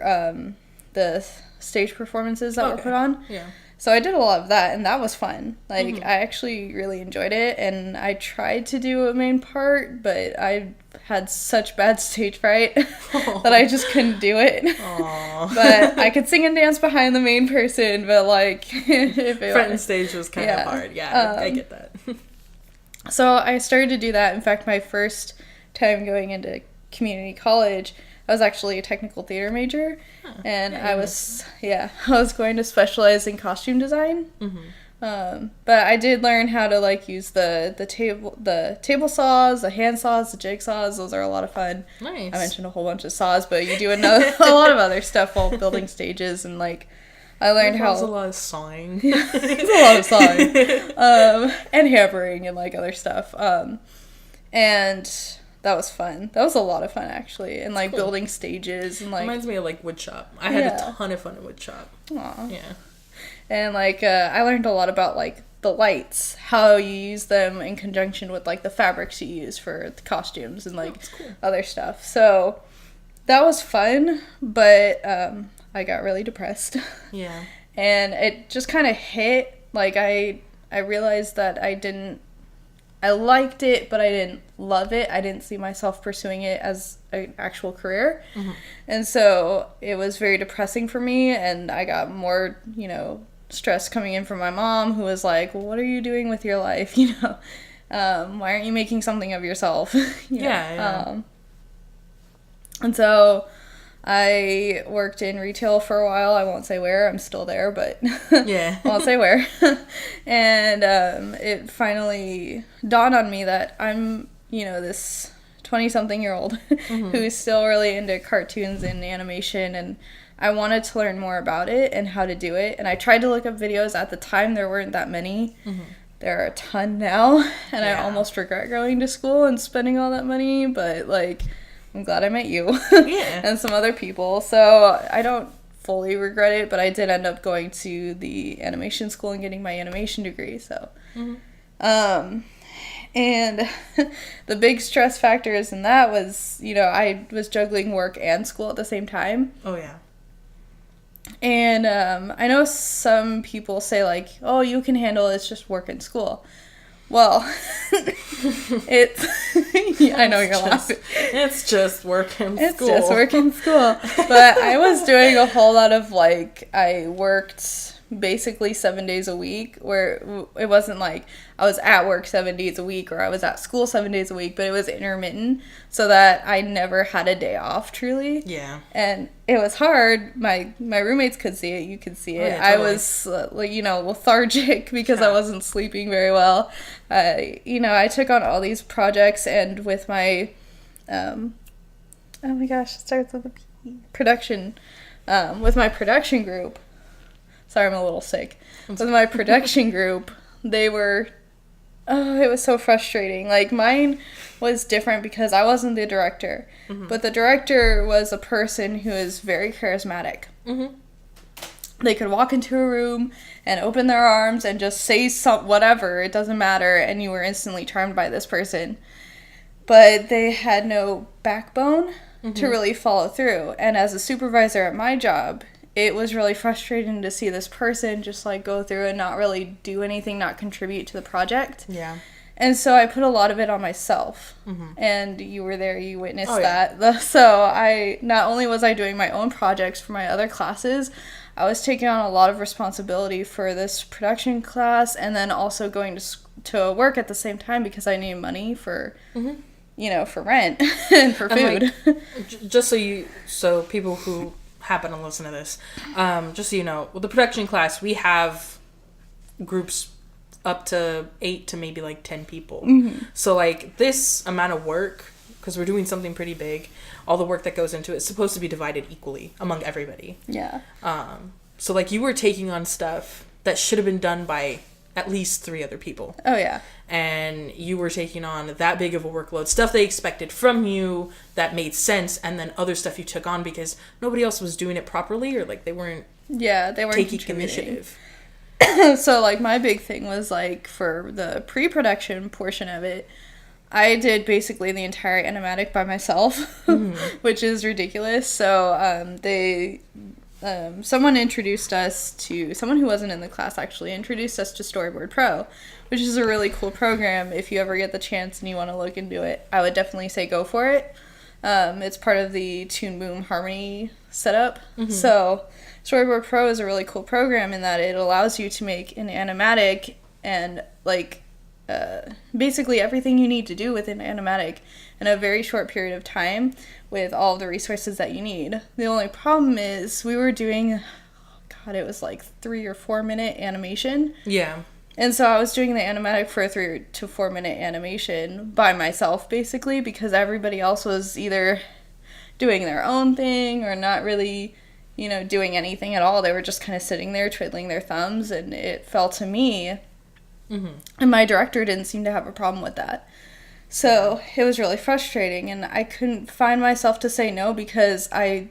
the stage performances that were put on. Yeah. So I did a lot of that, and that was fun. Like, I actually really enjoyed it, and I tried to do a main part, but I had such bad stage fright that I just couldn't do it. But I could sing and dance behind the main person, but, like, if it front and stage was kind of hard. Yeah, I get that. So I started to do that. In fact, my first time going into community college, I was actually a technical theater major, and I was going to specialize in costume design. But I did learn how to like use the table saws, the hand saws, the jigsaws. Those are a lot of fun. Nice. I mentioned a whole bunch of saws, but you do a lot of other stuff while building stages, and like I learned how. There's a lot of sawing. There's a lot of sawing, and hammering and like other stuff, and. That was fun. That was a lot of fun, actually. And, like, building stages and, like... Reminds me of, like, woodshop. I had a ton of fun at woodshop. Aw. Yeah. And, like, I learned a lot about, like, the lights. How you use them in conjunction with, like, the fabrics you use for the costumes and, like, other stuff. So, that was fun, but I got really depressed. Yeah. And it just kind of hit. Like, I realized that I liked it, but I didn't love it. I didn't see myself pursuing it as an actual career. And so it was very depressing for me, and I got more, stress coming in from my mom, who was like, well, what are you doing with your life? Why aren't you making something of yourself? Yeah. And so I worked in retail for a while. I won't say where. I'm still there, but I won't say where. And it finally dawned on me that I'm, this 20-something-year-old who's still really into cartoons and animation, and I wanted to learn more about it and how to do it. And I tried to look up videos. At the time, there weren't that many. There are a ton now, and I almost regret going to school and spending all that money, but, like, I'm glad I met you and some other people. So I don't fully regret it, but I did end up going to the animation school and getting my animation degree, so. And the big stress factors in that was, you know, I was juggling work and school at the same time. Oh, yeah. And I know some people say, like, oh, you can handle it, it's just work and school. Well, it's... yeah, I know you're laughing. It's just work and school. It's just work and school. But I was doing a whole lot of, like, I worked basically 7 days a week, where it wasn't like I was at work 7 days a week or I was at school 7 days a week, but it was intermittent, so that I never had a day off, truly. Yeah. And it was hard. My roommates could see it. You could see it. Oh, yeah, totally. I was, lethargic because I wasn't sleeping very well. I took on all these projects, and with my, oh my gosh, it starts with a P. Production. With my production group, sorry, I'm a little sick. With my production group, it was so frustrating. Like, mine was different because I wasn't the director, but the director was a person who is very charismatic. They could walk into a room and open their arms and just say whatever, it doesn't matter, and you were instantly charmed by this person. But they had no backbone to really follow through. And as a supervisor at my job, it was really frustrating to see this person just, like, go through and not really do anything, not contribute to the project. Yeah. And so I put a lot of it on myself. And you were there, you witnessed that. So not only was I doing my own projects for my other classes, I was taking on a lot of responsibility for this production class, and then also going to work at the same time because I needed money for, for rent and for food. Like, just so people who happen to listen to this, just so you know, with the production class, we have groups up to 8 to maybe like 10 people. So, like, this amount of work, because we're doing something pretty big, all the work that goes into it is supposed to be divided equally among everybody. Yeah. So, like, you were taking on stuff that should have been done by at least 3 other people. Oh, yeah. And you were taking on that big of a workload, stuff they expected from you that made sense, and then other stuff you took on because nobody else was doing it properly, or, like, they weren't taking initiative. So, like, my big thing was, like, for the pre-production portion of it, I did basically the entire animatic by myself, which is ridiculous. So, someone who wasn't in the class actually introduced us to Storyboard Pro, which is a really cool program. If you ever get the chance and you want to look into it, I would definitely say go for it. It's part of the Toon Boom Harmony setup. So Storyboard Pro is a really cool program in that it allows you to make an animatic and, like, basically everything you need to do with an animatic in a very short period of time with all of the resources that you need. The only problem is we were doing, it was like 3 or 4 minute animation. Yeah. And so I was doing the animatic for a 3 to 4 minute animation by myself, basically, because everybody else was either doing their own thing or not really, doing anything at all. They were just kind of sitting there twiddling their thumbs, and it fell to me. And my director didn't seem to have a problem with that. So it was really frustrating, and I couldn't find myself to say no because I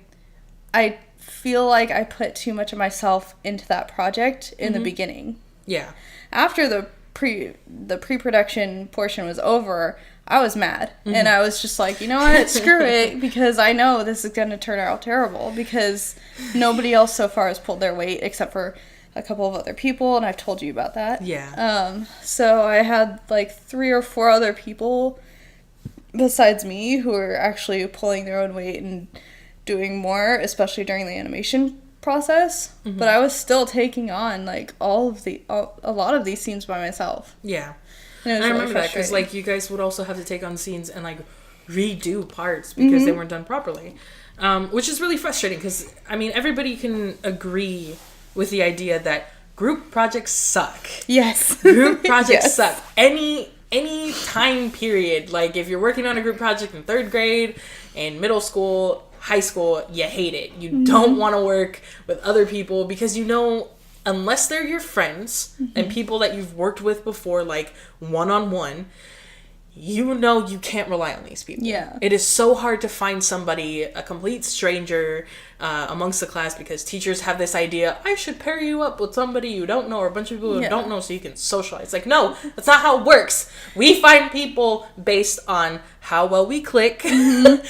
feel like I put too much of myself into that project in the beginning. Yeah. After the pre-production portion was over, I was mad. And I was just like, you know what, screw it, because I know this is going to turn out terrible because nobody else so far has pulled their weight except for a couple of other people, and I've told you about that. Yeah. So I had like 3 or 4 other people besides me who were actually pulling their own weight and doing more, especially during the animation process. But I was still taking on like a lot of these scenes by myself. Yeah. And I remember that because, like, you guys would also have to take on scenes and, like, redo parts because they weren't done properly, which is really frustrating because, I mean, everybody can agree with the idea that group projects suck. Yes. Group projects suck. Any any time period. Like, if you're working on a group project in 3rd grade, in middle school, high school, you hate it. You don't want to work with other people because you know, unless they're your friends and people that you've worked with before, like one-on-one, you know you can't rely on these people. Yeah. It is so hard to find somebody, a complete stranger, amongst the class, because teachers have this idea, I should pair you up with somebody you don't know or a bunch of people you don't know so you can socialize. Like, no, that's not how it works. We find people based on how well we click, and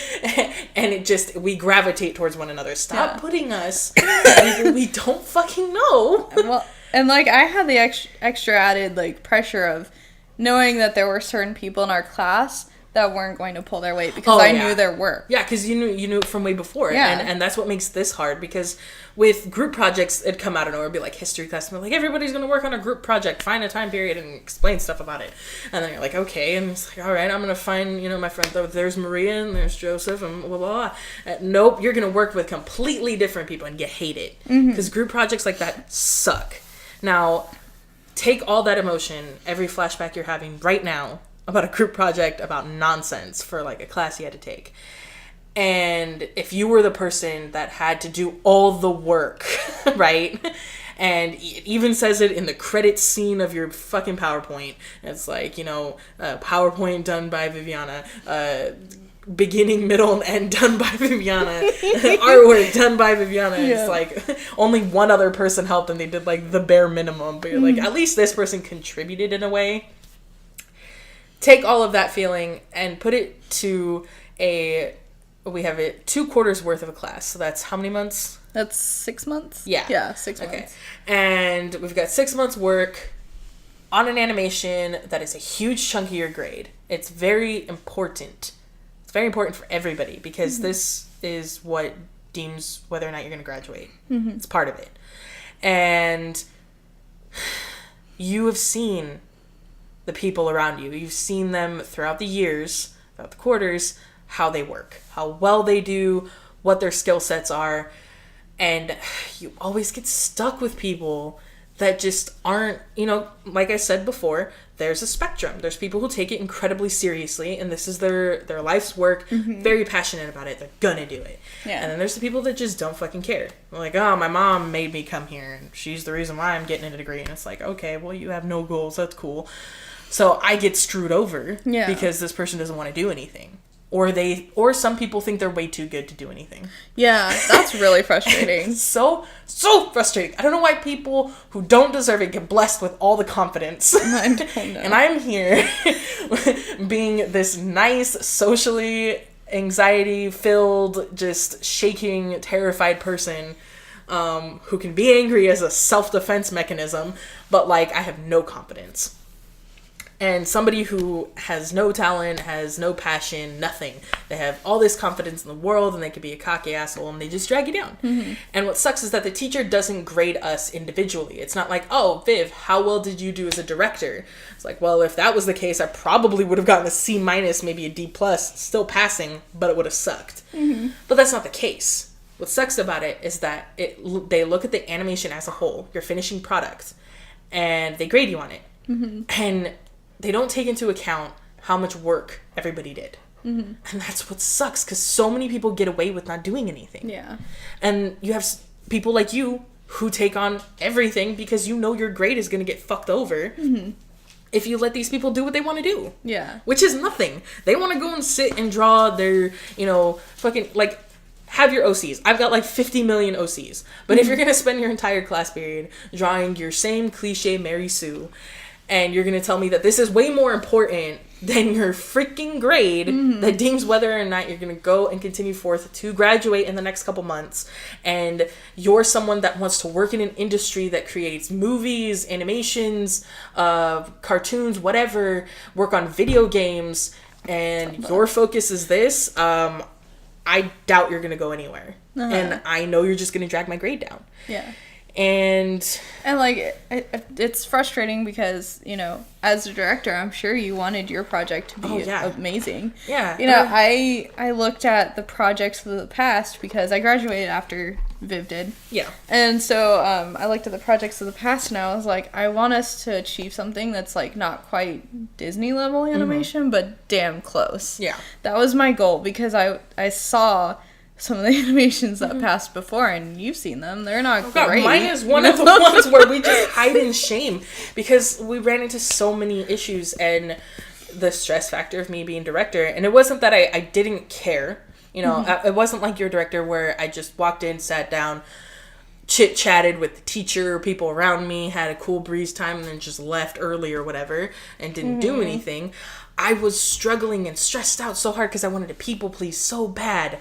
we gravitate towards one another. Stop putting us with people we don't fucking know. Well, and like, I had the extra added like pressure of knowing that there were certain people in our class that weren't going to pull their weight because I knew their work. Yeah, because you knew it from way before. Yeah. And that's what makes this hard, because with group projects, it'd come out of nowhere. It'd be like history class, and like, everybody's going to work on a group project, find a time period, and explain stuff about it. And then you're like, okay, and it's like, all right, I'm going to find, my friend, there's Maria, and there's Joseph, and blah, blah, blah. Nope, you're going to work with completely different people, and you hate it. Because group projects like that suck. Now, take all that emotion, every flashback you're having right now about a group project about nonsense for like a class you had to take. And if you were the person that had to do all the work, right? And it even says it in the credits scene of your fucking PowerPoint. It's like, PowerPoint done by Viviana, beginning, middle, and end done by Viviana, artwork done by Viviana. Yeah. It's like only one other person helped and they did like the bare minimum, but you're like, at least this person contributed in a way. Take all of that feeling and put it to we have it 2 quarters worth of a class. So that's how many months? That's 6 months? Yeah. Yeah, 6 months. Okay. And we've got 6 months work on an animation that is a huge chunk of your grade. It's very important. It's very important for everybody because this is what deems whether or not you're going to graduate. It's part of it. And you have seen the people around you. You've seen them throughout the years, throughout the quarters, how they work, how well they do, what their skill sets are. And you always get stuck with people that just aren't, like I said before, there's a spectrum. There's people who take it incredibly seriously, and this is their life's work, very passionate about it. They're gonna do it. Yeah. And then there's the people that just don't fucking care. They're like, oh, my mom made me come here, and she's the reason why I'm getting a degree. And it's like, okay, well, you have no goals. That's cool. So I get screwed over because this person doesn't want to do anything. Or some people think they're way too good to do anything. Yeah, that's really frustrating. so frustrating. I don't know why people who don't deserve it get blessed with all the confidence. I don't know. And I'm here being this nice, socially anxiety-filled, just shaking, terrified person who can be angry as a self-defense mechanism, but like I have no confidence. And somebody who has no talent, has no passion, nothing. They have all this confidence in the world and they could be a cocky asshole and they just drag you down. And what sucks is that the teacher doesn't grade us individually. It's not like, oh, Viv, how well did you do as a director? It's like, well, if that was the case, I probably would have gotten a C-, maybe a D+, still passing, but it would have sucked. But that's not the case. What sucks about it is that they look at the animation as a whole, your finishing product, and they grade you on it. And they don't take into account how much work everybody did. And that's what sucks, because so many people get away with not doing anything. Yeah. And you have people like you who take on everything because you know your grade is going to get fucked over if you let these people do what they want to do. Yeah. Which is nothing. They want to go and sit and draw their, fucking, like, have your OCs. I've got like 50 million OCs. But if you're going to spend your entire class period drawing your same cliche Mary Sue, and you're going to tell me that this is way more important than your freaking grade that deems whether or not you're going to go and continue forth to graduate in the next couple months, and you're someone that wants to work in an industry that creates movies, animations, cartoons, whatever, work on video games, and your focus is this, I doubt you're going to go anywhere. And I know you're just going to drag my grade down. Yeah. And like it's frustrating because as a director I'm sure you wanted your project to be amazing. I looked at the projects of the past because I graduated after Viv did. Yeah. And so I looked at the projects of the past, and I was like, I want us to achieve something that's like not quite Disney level animation, but damn close. Yeah. That was my goal, because I saw some of the animations that passed before, and you've seen them. They're not great. Mine is one of the ones where we just hide in shame because we ran into so many issues and the stress factor of me being director. And it wasn't that I didn't care. You know, it wasn't like your director where I just walked in, sat down, chit-chatted with the teacher, people around me, had a cool breeze time, and then just left early or whatever and didn't do anything. I was struggling and stressed out so hard because I wanted to people please so bad.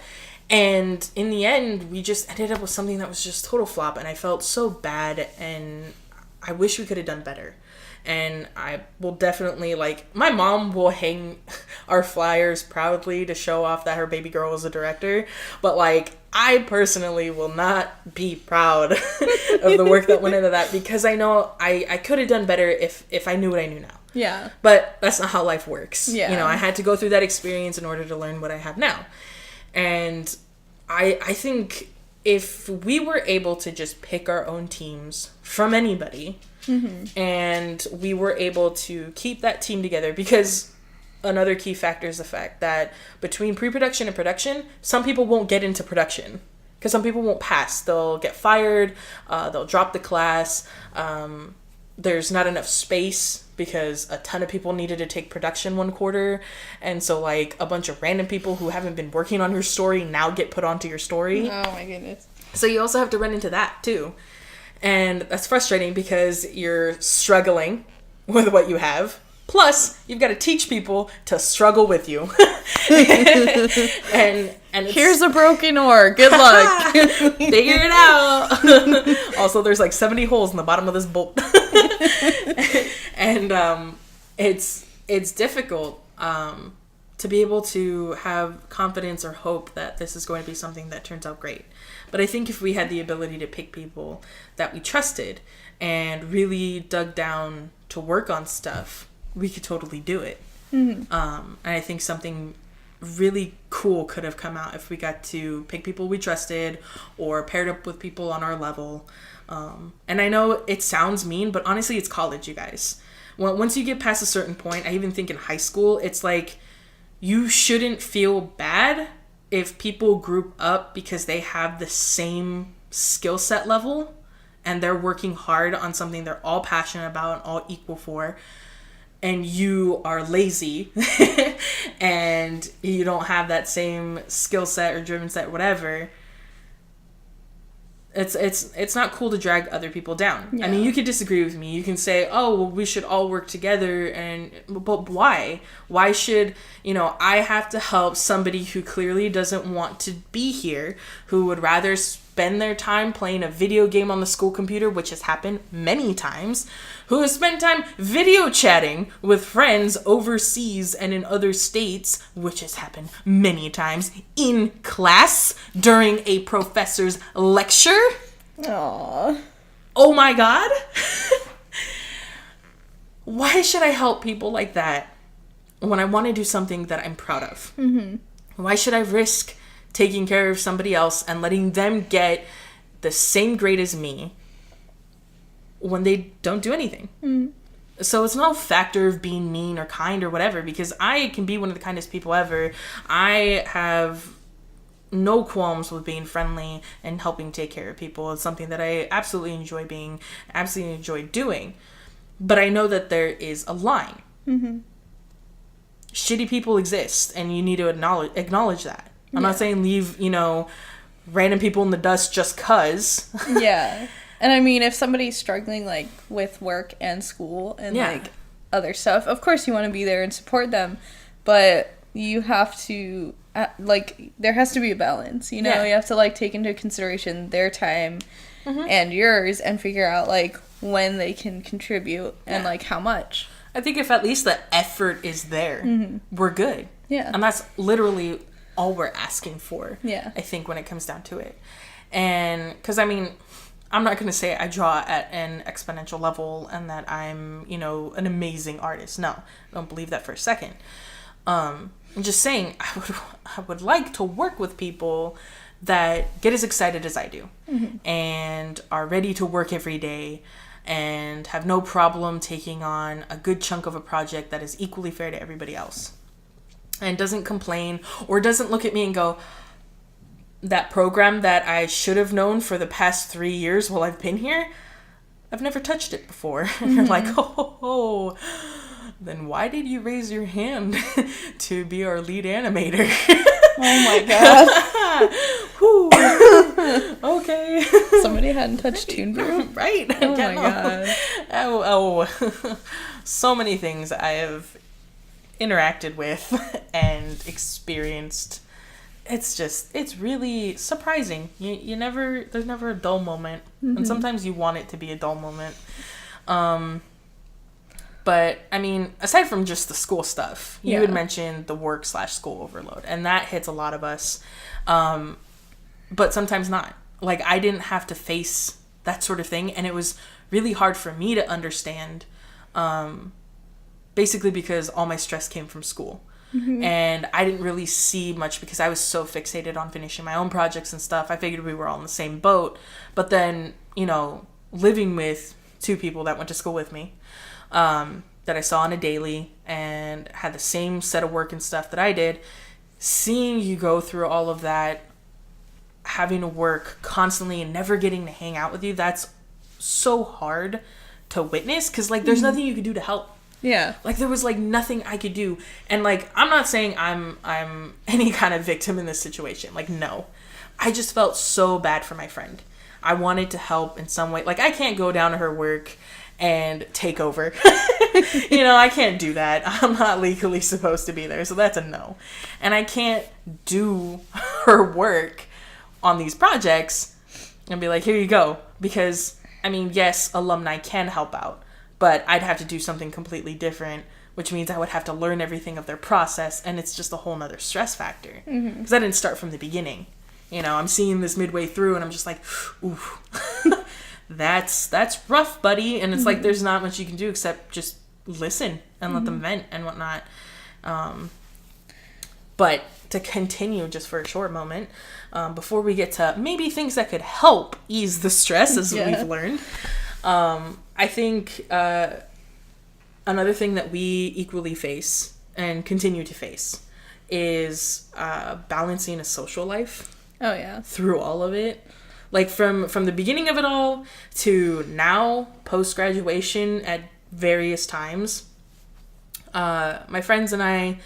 And in the end, we just ended up with something that was just total flop, and I felt so bad, and I wish we could have done better. And I will definitely, like, my mom will hang our flyers proudly to show off that her baby girl was a director, but, like, I personally will not be proud of the work that went into that, because I know I could have done better if I knew what I knew now. Yeah. But that's not how life works. Yeah. You know, I had to go through that experience in order to learn what I have now. And I think if we were able to just pick our own teams from anybody, and we were able to keep that team together, because another key factor is the fact that between pre-production and production, some people won't get into production because some people won't pass. They'll get fired, they'll drop the class, there's not enough space because a ton of people needed to take production one quarter, and so like a bunch of random people who haven't been working on your story now get put onto your story. Oh my goodness. So you also have to run into that too, and that's frustrating because you're struggling with what you have, plus you've got to teach people to struggle with you. and it's, here's a broken oar, good luck. Figure it out. Also, there's like 70 holes in the bottom of this bolt. And it's difficult to be able to have confidence or hope that this is going to be something that turns out great. But I think if we had the ability to pick people that we trusted and really dug down to work on stuff, we could totally do it. And I think something really cool could have come out if we got to pick people we trusted or paired up with people on our level. And I know it sounds mean, but honestly, it's college, you guys. Once you get past a certain point, I even think in high school, it's like you shouldn't feel bad if people group up because they have the same skill set level and they're working hard on something they're all passionate about and all equal for, and you are lazy and you don't have that same skill set or driven set, whatever. It's not cool to drag other people down. Yeah. I mean, you could disagree with me. You can say, oh, well, we should all work together. But why? Why should, I have to help somebody who clearly doesn't want to be here, who would rather spend their time playing a video game on the school computer, which has happened many times, who has spent time video chatting with friends overseas and in other states, which has happened many times, in class during a professor's lecture. Aww. Oh my God. Why should I help people like that when I want to do something that I'm proud of? Why should I risk taking care of somebody else and letting them get the same grade as me when they don't do anything? So it's no factor of being mean or kind or whatever, because I can be one of the kindest people ever. I have no qualms with being friendly and helping take care of people. It's something that I absolutely enjoy being, absolutely enjoy doing. But I know that there is a line. Shitty people exist, and you need to acknowledge that. I'm not saying leave, random people in the dust just 'cause. Yeah. And I mean, if somebody's struggling, like, with work and school and, like, other stuff, of course you want to be there and support them. But you have to, there has to be a balance, You have to, take into consideration their time and yours and figure out, when they can contribute and, how much. I think if at least the effort is there, we're good. Yeah. And that's literally all we're asking for. Yeah. I think when it comes down to it. And because I'm not going to say I draw at an exponential level and that I'm, an amazing artist. No, I don't believe that for a second. I'm just saying I would like to work with people that get as excited as I do and are ready to work every day and have no problem taking on a good chunk of a project that is equally fair to everybody else and doesn't complain or doesn't look at me and go, that program that I should have known for the past 3 years while I've been here, I've never touched it before. And you're like, oh, then why did you raise your hand to be our lead animator? Oh my god. Okay. Somebody hadn't touched Toon Brew? Right. Oh my god. Oh. So many things I have interacted with and experienced. It's really surprising. There's never a dull moment. And sometimes you want it to be a dull moment. But, I mean, aside from just the school stuff, you had mentioned the work/school overload, and that hits a lot of us. But sometimes not. Like, I didn't have to face that sort of thing, and it was really hard for me to understand, basically because all my stress came from school. And I didn't really see much because I was so fixated on finishing my own projects and stuff. I figured we were all in the same boat. But then, living with 2 people that went to school with me, that I saw on a daily and had the same set of work and stuff that I did, seeing you go through all of that, having to work constantly and never getting to hang out with you, that's so hard to witness because, like, there's nothing you could do to help. Yeah. Like, there was, like, nothing I could do. And, like, I'm not saying I'm any kind of victim in this situation. Like, no. I just felt so bad for my friend. I wanted to help in some way. Like, I can't go down to her work and take over. I can't do that. I'm not legally supposed to be there, so that's a no. And I can't do her work on these projects and be like, here you go. Because, I mean, yes, alumni can help out, but I'd have to do something completely different, which means I would have to learn everything of their process, and it's just a whole nother stress factor. Because I didn't start from the beginning. I'm seeing this midway through, and I'm just like, ooh, that's rough, buddy. And it's like, there's not much you can do except just listen and let them vent and whatnot. But to continue just for a short moment, before we get to maybe things that could help ease the stress, as we've learned, I think another thing that we equally face and continue to face is balancing a social life. Oh, yeah. Through all of it. Like, from the beginning of it all to now, post-graduation at various times. My friends and I,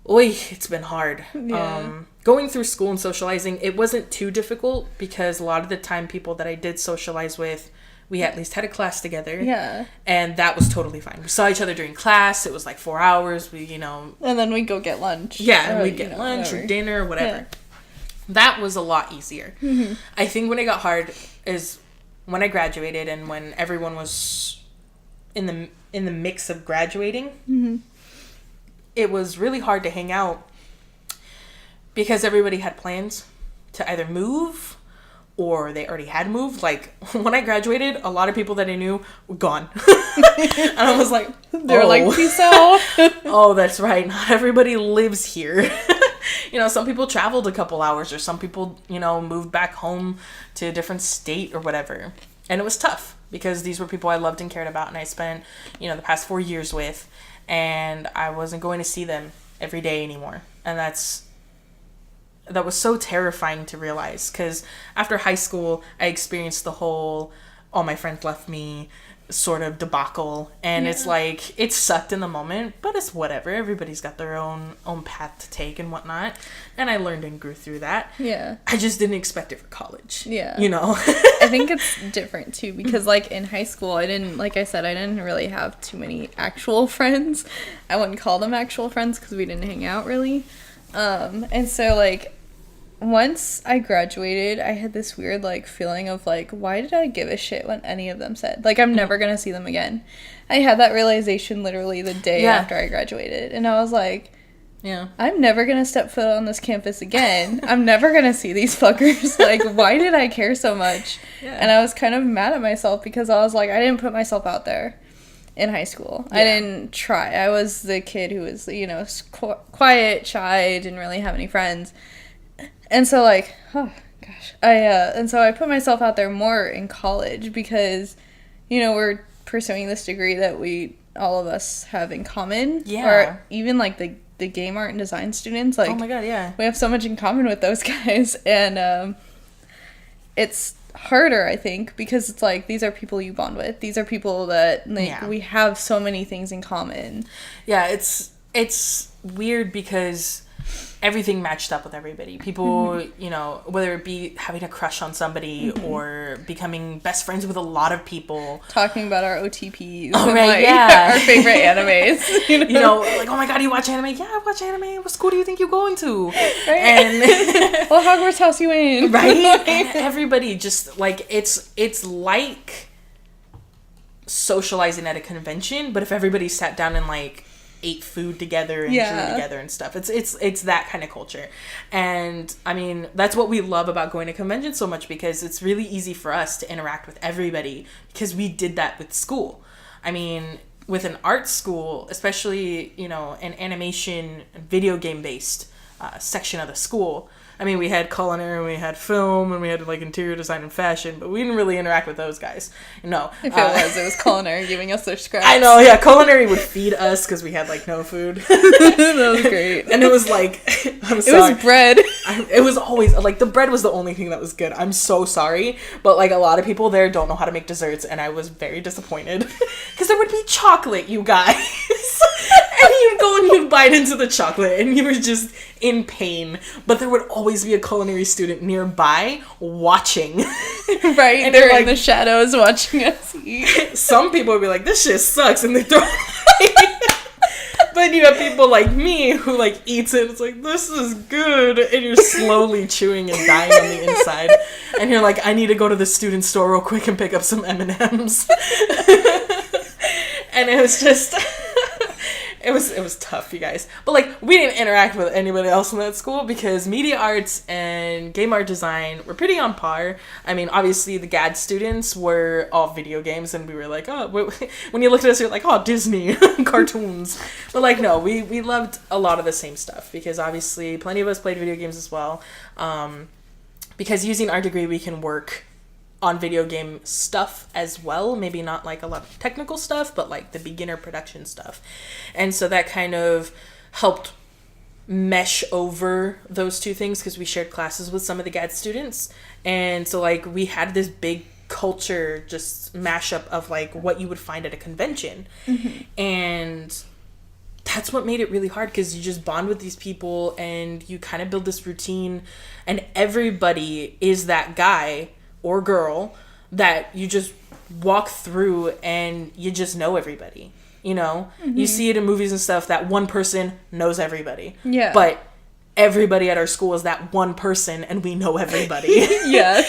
it's been hard. Yeah. Going through school and socializing, it wasn't too difficult because a lot of the time people that I did socialize with, we at least had a class together. Yeah. And that was totally fine. We saw each other during class. It was like 4 hours. And then we'd go get lunch. Yeah, and we'd get lunch whatever. Or dinner or whatever. Yeah. That was a lot easier. I think when it got hard is when I graduated and when everyone was in the mix of graduating. It was really hard to hang out because everybody had plans to either move or they already had moved. Like, when I graduated, a lot of people that I knew were gone. And I was like, they were like, peace out. Oh, that's right. Not everybody lives here. Some people traveled a couple hours, or some people, moved back home to a different state or whatever. And it was tough because these were people I loved and cared about and I spent, the past 4 years with, and I wasn't going to see them every day anymore. And that was so terrifying to realize because after high school, I experienced the whole, all my friends left me sort of debacle, and it's like, it sucked in the moment, but it's whatever. Everybody's got their own path to take and whatnot, and I learned and grew through that. I just didn't expect it for college. I think it's different too because, like, in high school, I didn't really have too many actual friends. I wouldn't call them actual friends because we didn't hang out really, and so, like, once I graduated, I had this weird, like, feeling of, like, why did I give a shit what any of them said? Like, I'm never gonna see them again. I had that realization literally the day after I graduated. And I was like, I'm never gonna step foot on this campus again. I'm never gonna see these fuckers. Like, why did I care so much? And I was kind of mad at myself because I was like, I didn't put myself out there in high school. I didn't try. I was the kid who was, quiet, shy, didn't really have any friends. And so, like, oh, gosh. And so I put myself out there more in college because, you know, we're pursuing this degree that all of us have in common. Yeah. Or even, like, the game art and design students. Like, oh my god, yeah. We have so much in common with those guys. And it's harder, I think, because it's like, these are people you bond with. These are people that, like, we have so many things in common. Yeah, it's weird because everything matched up with everybody. People, you know, whether it be having a crush on somebody or becoming best friends with a lot of people. Talking about our OTPs. Oh, and, right, like, yeah. our favorite animes. You know, like, oh my god, you watch anime? Yeah, I watch anime. What school do you think you're going to? Right? And well, Hogwarts house you in. Right? And everybody just, like, it's like socializing at a convention, but if everybody sat down and, like, ate food together and drew together and stuff. It's that kind of culture. And I mean, that's what we love about going to conventions so much, because it's really easy for us to interact with everybody because we did that with school. I mean, with an art school, especially, you know, an animation and video game based section of the school, I mean, we had culinary and we had film and we had, like, interior design and fashion, but we didn't really interact with those guys. No. If it was culinary giving us their scraps. I know, yeah. Culinary would feed us because we had, like, no food. That was great. And it was, like, I'm sorry. It was bread. It was always, like, the bread was the only thing that was good. I'm so sorry. But, like, a lot of people there don't know how to make desserts, and I was very disappointed. Because there would be chocolate, you guys. And you'd go and you'd bite into the chocolate, and you were just in pain. But there would always be a culinary student nearby watching. Right, and they're like, in the shadows watching us eat. Some people would be like, this shit sucks, and they throw it. But you have people like me who, like, eats it. It's like, this is good. And you're slowly chewing and dying on the inside. And you're like, I need to go to the student store real quick and pick up some M&Ms. And it was just... It was tough, you guys. But, like, we didn't interact with anybody else in that school because media arts and game art design were pretty on par. I mean, obviously, the GAD students were all video games, and we were like, oh, when you looked at us, you're like, oh, Disney, cartoons. But, like, no, we loved a lot of the same stuff because, obviously, plenty of us played video games as well. Because using our degree, we can work on video game stuff as well. Maybe not, like, a lot of technical stuff, but, like, the beginner production stuff. And so that kind of helped mesh over those two things because we shared classes with some of the GAD students. And so, like, we had this big culture just mashup of, like, what you would find at a convention. And that's what made it really hard because you just bond with these people and you kind of build this routine, and everybody is that guy or girl that you just walk through and you just know everybody, you know? You see it in movies and stuff that one person knows everybody. Yeah. But everybody at our school is that one person and we know everybody. Yeah.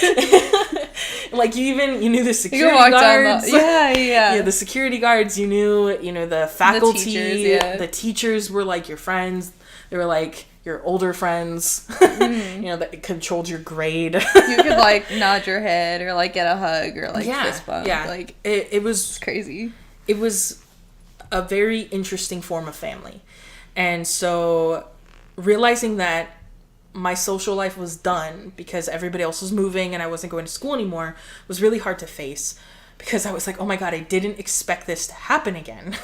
Like, you knew the security guards. Yeah, the security guards, you knew the faculty. The teachers were, like, your friends. They were, like, your older friends, that controlled your grade. You could, like, nod your head or, like, get a hug or, like, fist bump. Yeah, like, it was crazy. It was a very interesting form of family. And so realizing that my social life was done because everybody else was moving and I wasn't going to school anymore was really hard to face. Because I was like, oh my god, I didn't expect this to happen again.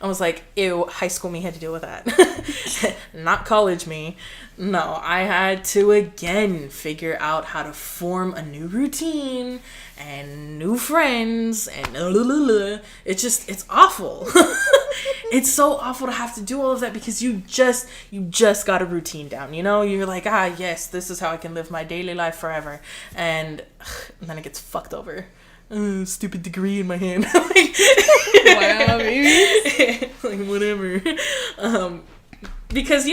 I was like, ew, high school me had to deal with that. Not college me. No, I had to again figure out how to form a new routine and new friends and it's awful. It's so awful to have to do all of that because you just got a routine down, You're like, yes, this is how I can live my daily life forever. And then it gets fucked over. Stupid degree in my hand. Wow, baby. Like, whatever. Because,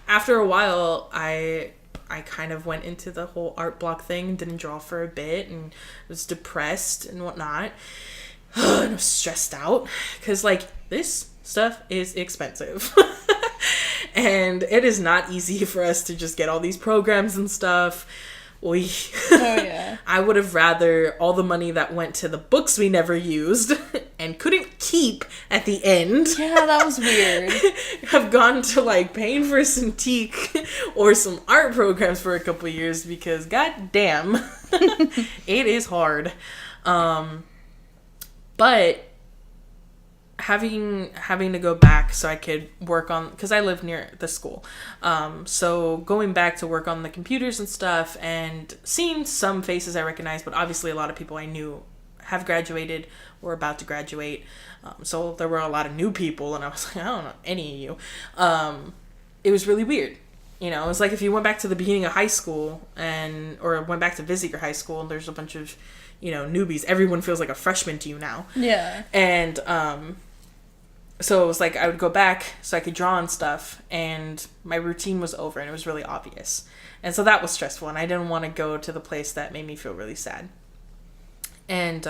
after a while, I kind of went into the whole art block thing, didn't draw for a bit, and was depressed and whatnot. And I was stressed out. Because, like, this stuff is expensive. And it is not easy for us to just get all these programs and stuff. Oh yeah. I would have rather all the money that went to the books we never used and couldn't keep at the end. Yeah, that was weird. Have gone to like paying for Cintiq or some art programs for a couple years because god damn, it is hard. But having to go back so I could work on, because I live near the school, so going back to work on the computers and stuff and seeing some faces I recognize, but obviously a lot of people I knew have graduated or about to graduate, so there were a lot of new people and I was like, I don't know any of you. It was really weird. You know, it was like if you went back to the beginning of high school or went back to visit your high school and there's a bunch of, you know, newbies. Everyone feels like a freshman to you now. Yeah. And so it was like I would go back so I could draw and stuff, and my routine was over and it was really obvious. And so that was stressful, and I didn't want to go to the place that made me feel really sad. And,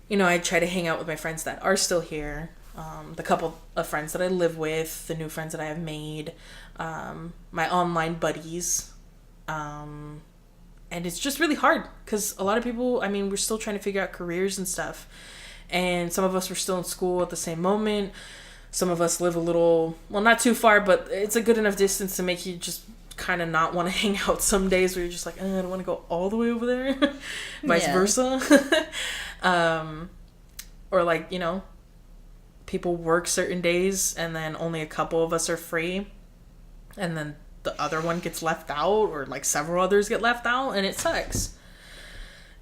you know, I try to hang out with my friends that are still here, the couple of friends that I live with, the new friends that I have made, my online buddies, and it's just really hard because a lot of people, I mean, we're still trying to figure out careers and stuff. And some of us were still in school at the same moment. Some of us live a little, well, not too far, but it's a good enough distance to make you just kind of not want to hang out some days where you're just like, I don't want to go all the way over there. Vice versa. Or like, you know, people work certain days and then only a couple of us are free. And then the other one gets left out, or like several others get left out, and it sucks.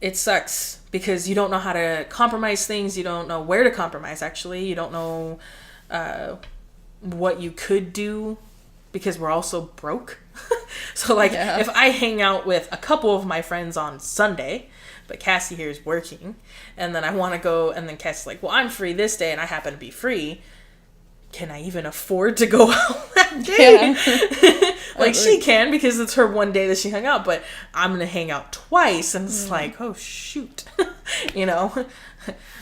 It sucks because you don't know how to compromise things. You don't know where to compromise, actually. You don't know what you could do because we're also broke. So, like, if I hang out with a couple of my friends on Sunday, but Cassie here is working, and then I want to go, and then Cassie's like, well, I'm free this day, and I happen to be free. Can I even afford to go out that day? Yeah. Like, she can because it's her one day that she hung out, but I'm going to hang out twice, and it's like, oh, shoot. You know?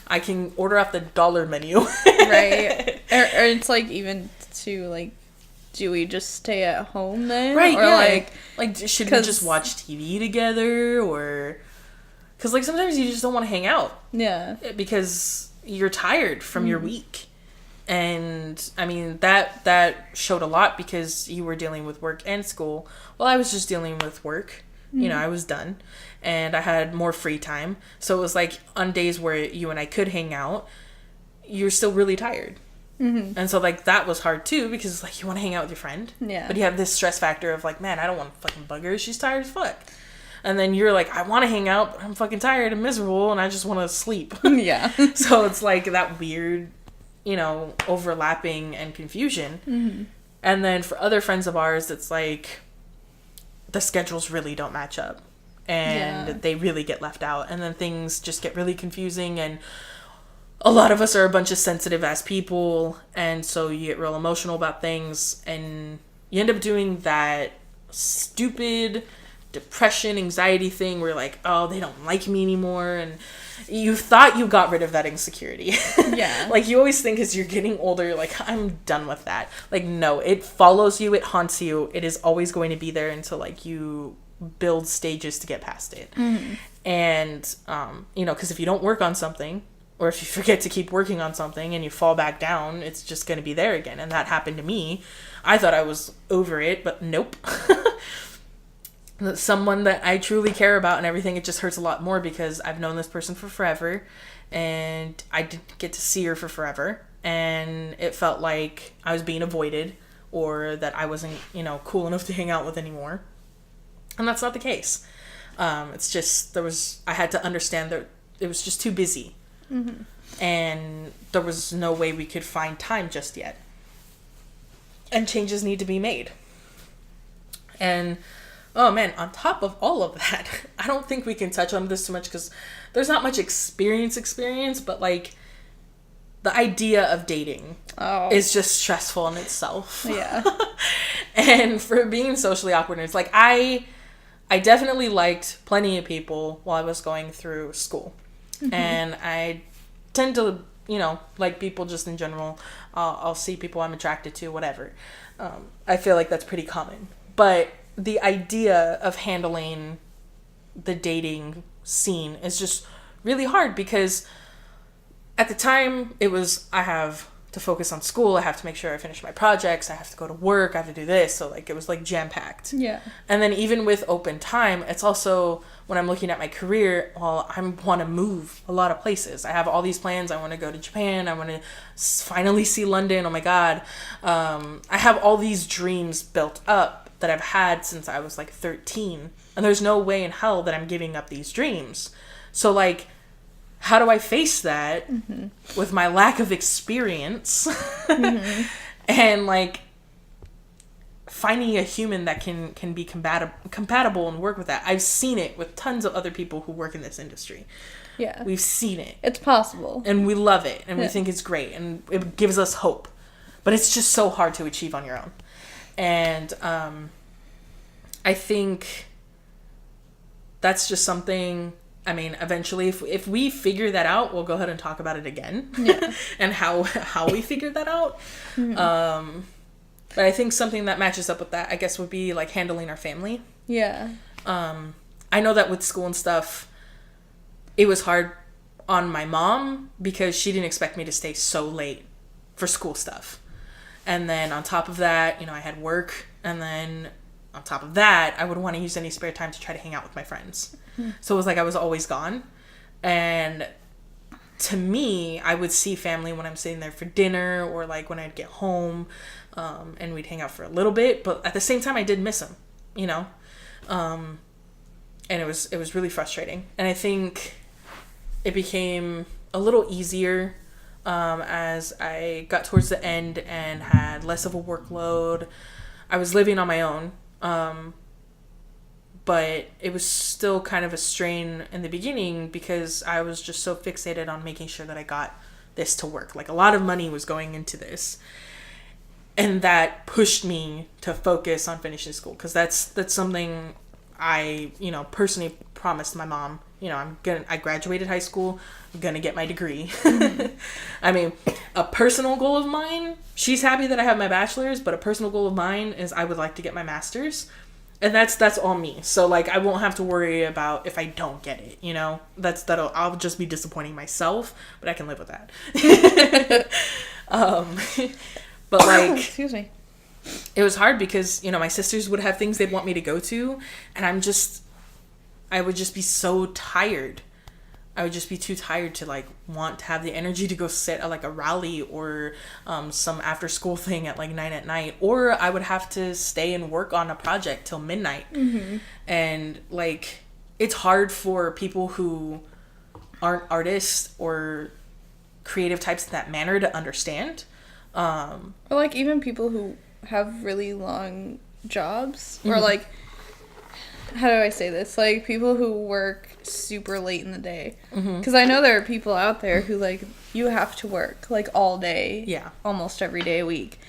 I can order off the dollar menu. Right. Or it's like, even to, like, do we just stay at home then? Right, or yeah. Like, should we just watch TV together, or... Because, like, sometimes you just don't want to hang out. Yeah. Because you're tired from your week. And I mean that showed a lot because you were dealing with work and school. Well, I was just dealing with work. You know, I was done and I had more free time. So it was like on days where you and I could hang out, you're still really tired. And so like that was hard too because it's like you want to hang out with your friend. Yeah. But you have this stress factor of like, man, I don't want to fucking bug her. She's tired as fuck. And then you're like, I want to hang out, but I'm fucking tired and miserable and I just want to sleep. Yeah. So it's like that weird, you know, overlapping and confusion. And then for other friends of ours, it's like the schedules really don't match up and they really get left out, and then things just get really confusing, and a lot of us are a bunch of sensitive ass people, and so you get real emotional about things, and you end up doing that stupid depression, anxiety thing where you're like, oh, they don't like me anymore, and you thought you got rid of that insecurity. Yeah. Like, you always think as you're getting older, you're like, I'm done with that. Like, no, it follows you, it haunts you, it is always going to be there until, like, you build stages to get past it. And, you know, because if you don't work on something, or if you forget to keep working on something and you fall back down, it's just going to be there again. And that happened to me. I thought I was over it, but nope. Someone that I truly care about and everything, it just hurts a lot more because I've known this person for forever and I didn't get to see her for forever, and it felt like I was being avoided or that I wasn't, you know, cool enough to hang out with anymore. And that's not the case. It's just I had to understand that it was just too busy. And there was no way we could find time just yet. And changes need to be made. And oh man, on top of all of that, I don't think we can touch on this too much because there's not much experience, but like the idea of dating is just stressful in itself. Yeah. And for being socially awkward, it's like I definitely liked plenty of people while I was going through school. And I tend to, you know, like people just in general. I'll see people I'm attracted to, whatever. I feel like that's pretty common. But the idea of handling the dating scene is just really hard because at the time, it was, I have to focus on school. I have to make sure I finish my projects. I have to go to work. I have to do this. So, like, it was, like, jam-packed. Yeah. And then even with open time, it's also, when I'm looking at my career, well, I want to move a lot of places. I have all these plans. I want to go to Japan. I want to finally see London. Oh, my God. I have all these dreams built up that I've had since I was, like, 13. And there's no way in hell that I'm giving up these dreams. So, like, how do I face that with my lack of experience and like finding a human that can be compatible and work with that? I've seen it with tons of other people who work in this industry. Yeah. We've seen it. It's possible. And we love it and we think it's great and it gives us hope. But it's just so hard to achieve on your own. And I think that's just something, I mean, eventually, if we figure that out, we'll go ahead and talk about it again. Yeah. And how we figured that out. But I think something that matches up with that, I guess, would be, like, handling our family. Yeah. I know that with school and stuff, it was hard on my mom because she didn't expect me to stay so late for school stuff. And then on top of that, you know, I had work. And then on top of that, I wouldn't want to use any spare time to try to hang out with my friends. So it was like I was always gone. And to me, I would see family when I'm sitting there for dinner or like when I'd get home, and we'd hang out for a little bit. But at the same time, I did miss them, you know? And it was really frustrating. And I think it became a little easier as I got towards the end and had less of a workload. I was living on my own. But it was still kind of a strain in the beginning because I was just so fixated on making sure that I got this to work. Like, a lot of money was going into this. And that pushed me to focus on finishing school because that's something I, you know, personally promised my mom. You know, I graduated high school, I'm gonna get my degree. I mean, a personal goal of mine, she's happy that I have my bachelor's, but a personal goal of mine is I would like to get my master's. And that's all me. So, like, I won't have to worry about if I don't get it, you know? I'll just be disappointing myself, but I can live with that. But, like... Excuse me. It was hard because, you know, my sisters would have things they'd want me to go to, and I would just be so tired. I would just be too tired to, like, want to have the energy to go sit at, like, a rally or some after-school thing at, like, 9 at night. Or I would have to stay and work on a project till midnight. And, like, it's hard for people who aren't artists or creative types in that manner to understand. Or, like, even people who have really long jobs. Or, like... How do I say this? Like, people who work super late in the day. Because I know there are people out there who, like, you have to work, like, all day. Yeah. Almost every day a week.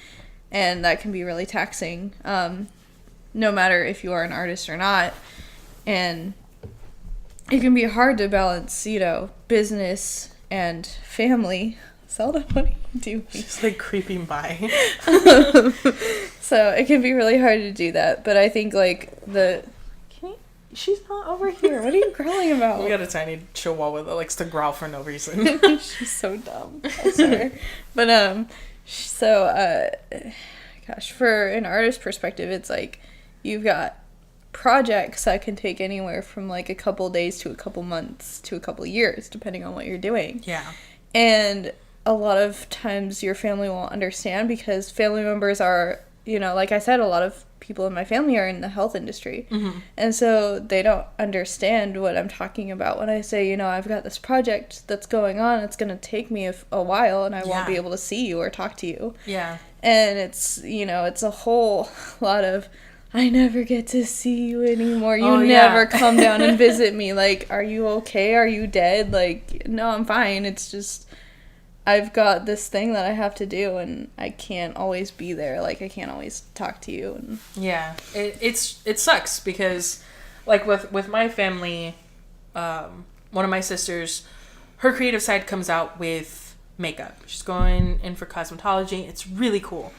And that can be really taxing, no matter if you are an artist or not. And it can be hard to balance, you know, business and family. Zelda, what are you doing? She's, like, creeping by. So it can be really hard to do that. But I think, like, she's not over here. What are you growling about? We got a tiny chihuahua that likes to growl for no reason. She's so dumb. I swear. But, gosh, for an artist perspective, it's like you've got projects that can take anywhere from like a couple days to a couple months to a couple years, depending on what you're doing. Yeah. And a lot of times your family won't understand because family members are, you know, like I said, a lot of people in my family are in the health industry. And so they don't understand what I'm talking about when I say, you know, I've got this project that's going on. It's going to take me a while and I won't be able to see you or talk to you. Yeah. And it's, you know, it's a whole lot of, I never get to see you anymore. You never come down and visit me. Like, are you okay? Are you dead? Like, no, I'm fine. It's just... I've got this thing that I have to do, and I can't always be there. Like, I can't always talk to you. And yeah, it sucks because, like, with my family, one of my sisters, her creative side comes out with makeup. She's going in for cosmetology. It's really cool.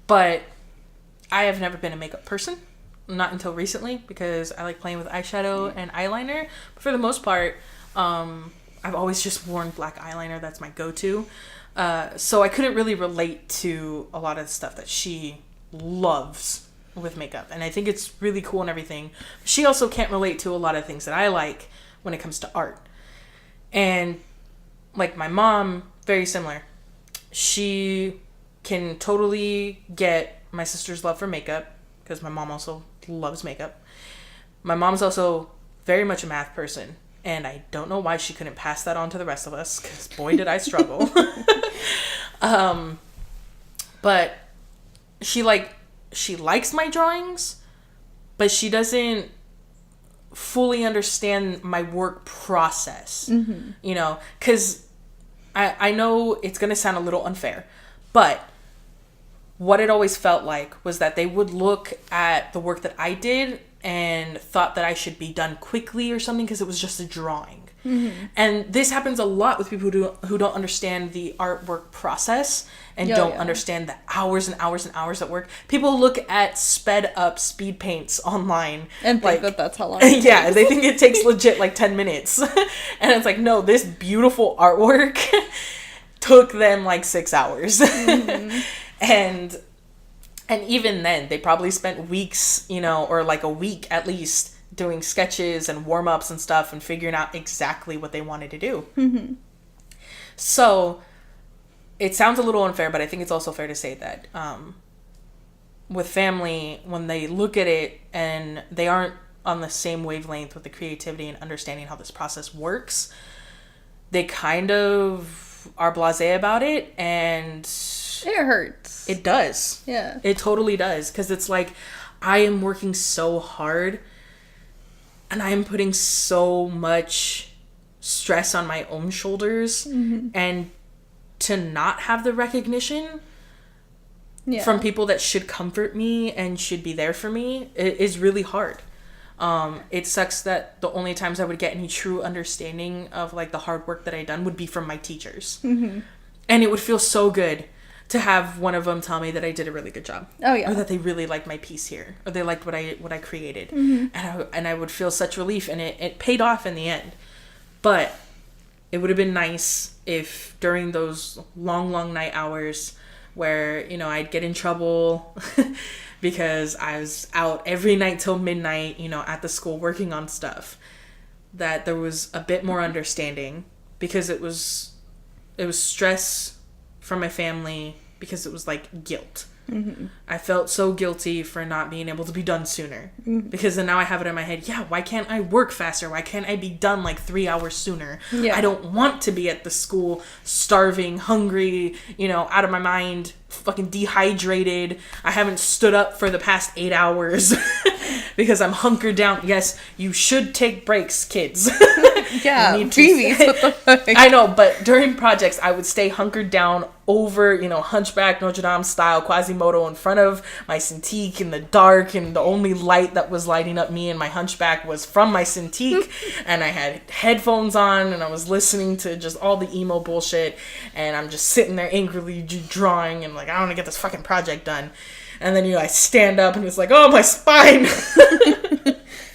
But I have never been a makeup person. Not until recently, because I like playing with eyeshadow and eyeliner. But for the most part, I've always just worn black eyeliner. That's my go-to. So I couldn't really relate to a lot of the stuff that she loves with makeup. And I think it's really cool and everything. She also can't relate to a lot of things that I like when it comes to art. And like my mom, very similar. She can totally get my sister's love for makeup because my mom also loves makeup. My mom's also very much a math person, and I don't know why she couldn't pass that on to the rest of us, because boy did I struggle. But she likes my drawings, but she doesn't fully understand my work process. You know, because I know it's gonna sound a little unfair, but what it always felt like was that they would look at the work that I did and thought that I should be done quickly or something because it was just a drawing. And this happens a lot with people who don't understand the artwork process and don't understand the hours and hours and hours at work. People look at sped up speed paints online and think that that's how long it yeah, they think it takes legit like 10 minutes. And it's like, no, this beautiful artwork took them like 6 hours. And even then, they probably spent weeks, you know, or like a week at least, doing sketches and warm-ups and stuff and figuring out exactly what they wanted to do. So it sounds a little unfair, but I think it's also fair to say that with family, when they look at it and they aren't on the same wavelength with the creativity and understanding how this process works, they kind of are blasé about it, and it hurts. It does. Yeah. It totally does. Because it's like, I am working so hard and I am putting so much stress on my own shoulders. And to not have the recognition from people that should comfort me and should be there for me, it is really hard. It sucks that the only times I would get any true understanding of like the hard work that I done would be from my teachers. And it would feel so good to have one of them tell me that I did a really good job. Oh yeah. Or that they really liked my piece here, or they liked what I created. And I would feel such relief, and it paid off in the end. But it would have been nice if during those long night hours where, you know, I'd get in trouble because I was out every night till midnight, you know, at the school working on stuff, that there was a bit more understanding, because it was stress from my family, because it was like guilt. I felt so guilty for not being able to be done sooner, because then now I have it in my head, why can't I work faster? Why can't I be done like 3 hours sooner? I don't want to be at the school starving, hungry, you know, out of my mind, fucking dehydrated. I haven't stood up for the past 8 hours because I'm hunkered down. Yes, you should take breaks, kids. Yeah, babies, what the fuck? I know, but during projects, I would stay hunkered down over, you know, Hunchback Notre Dame style, Quasimodo, in front of my Cintiq in the dark, and the only light that was lighting up me and my Hunchback was from my Cintiq, and I had headphones on, and I was listening to just all the emo bullshit, and I'm just sitting there angrily drawing, and like, I want to get this fucking project done. And then, you know, I stand up, and it's like, oh, my spine!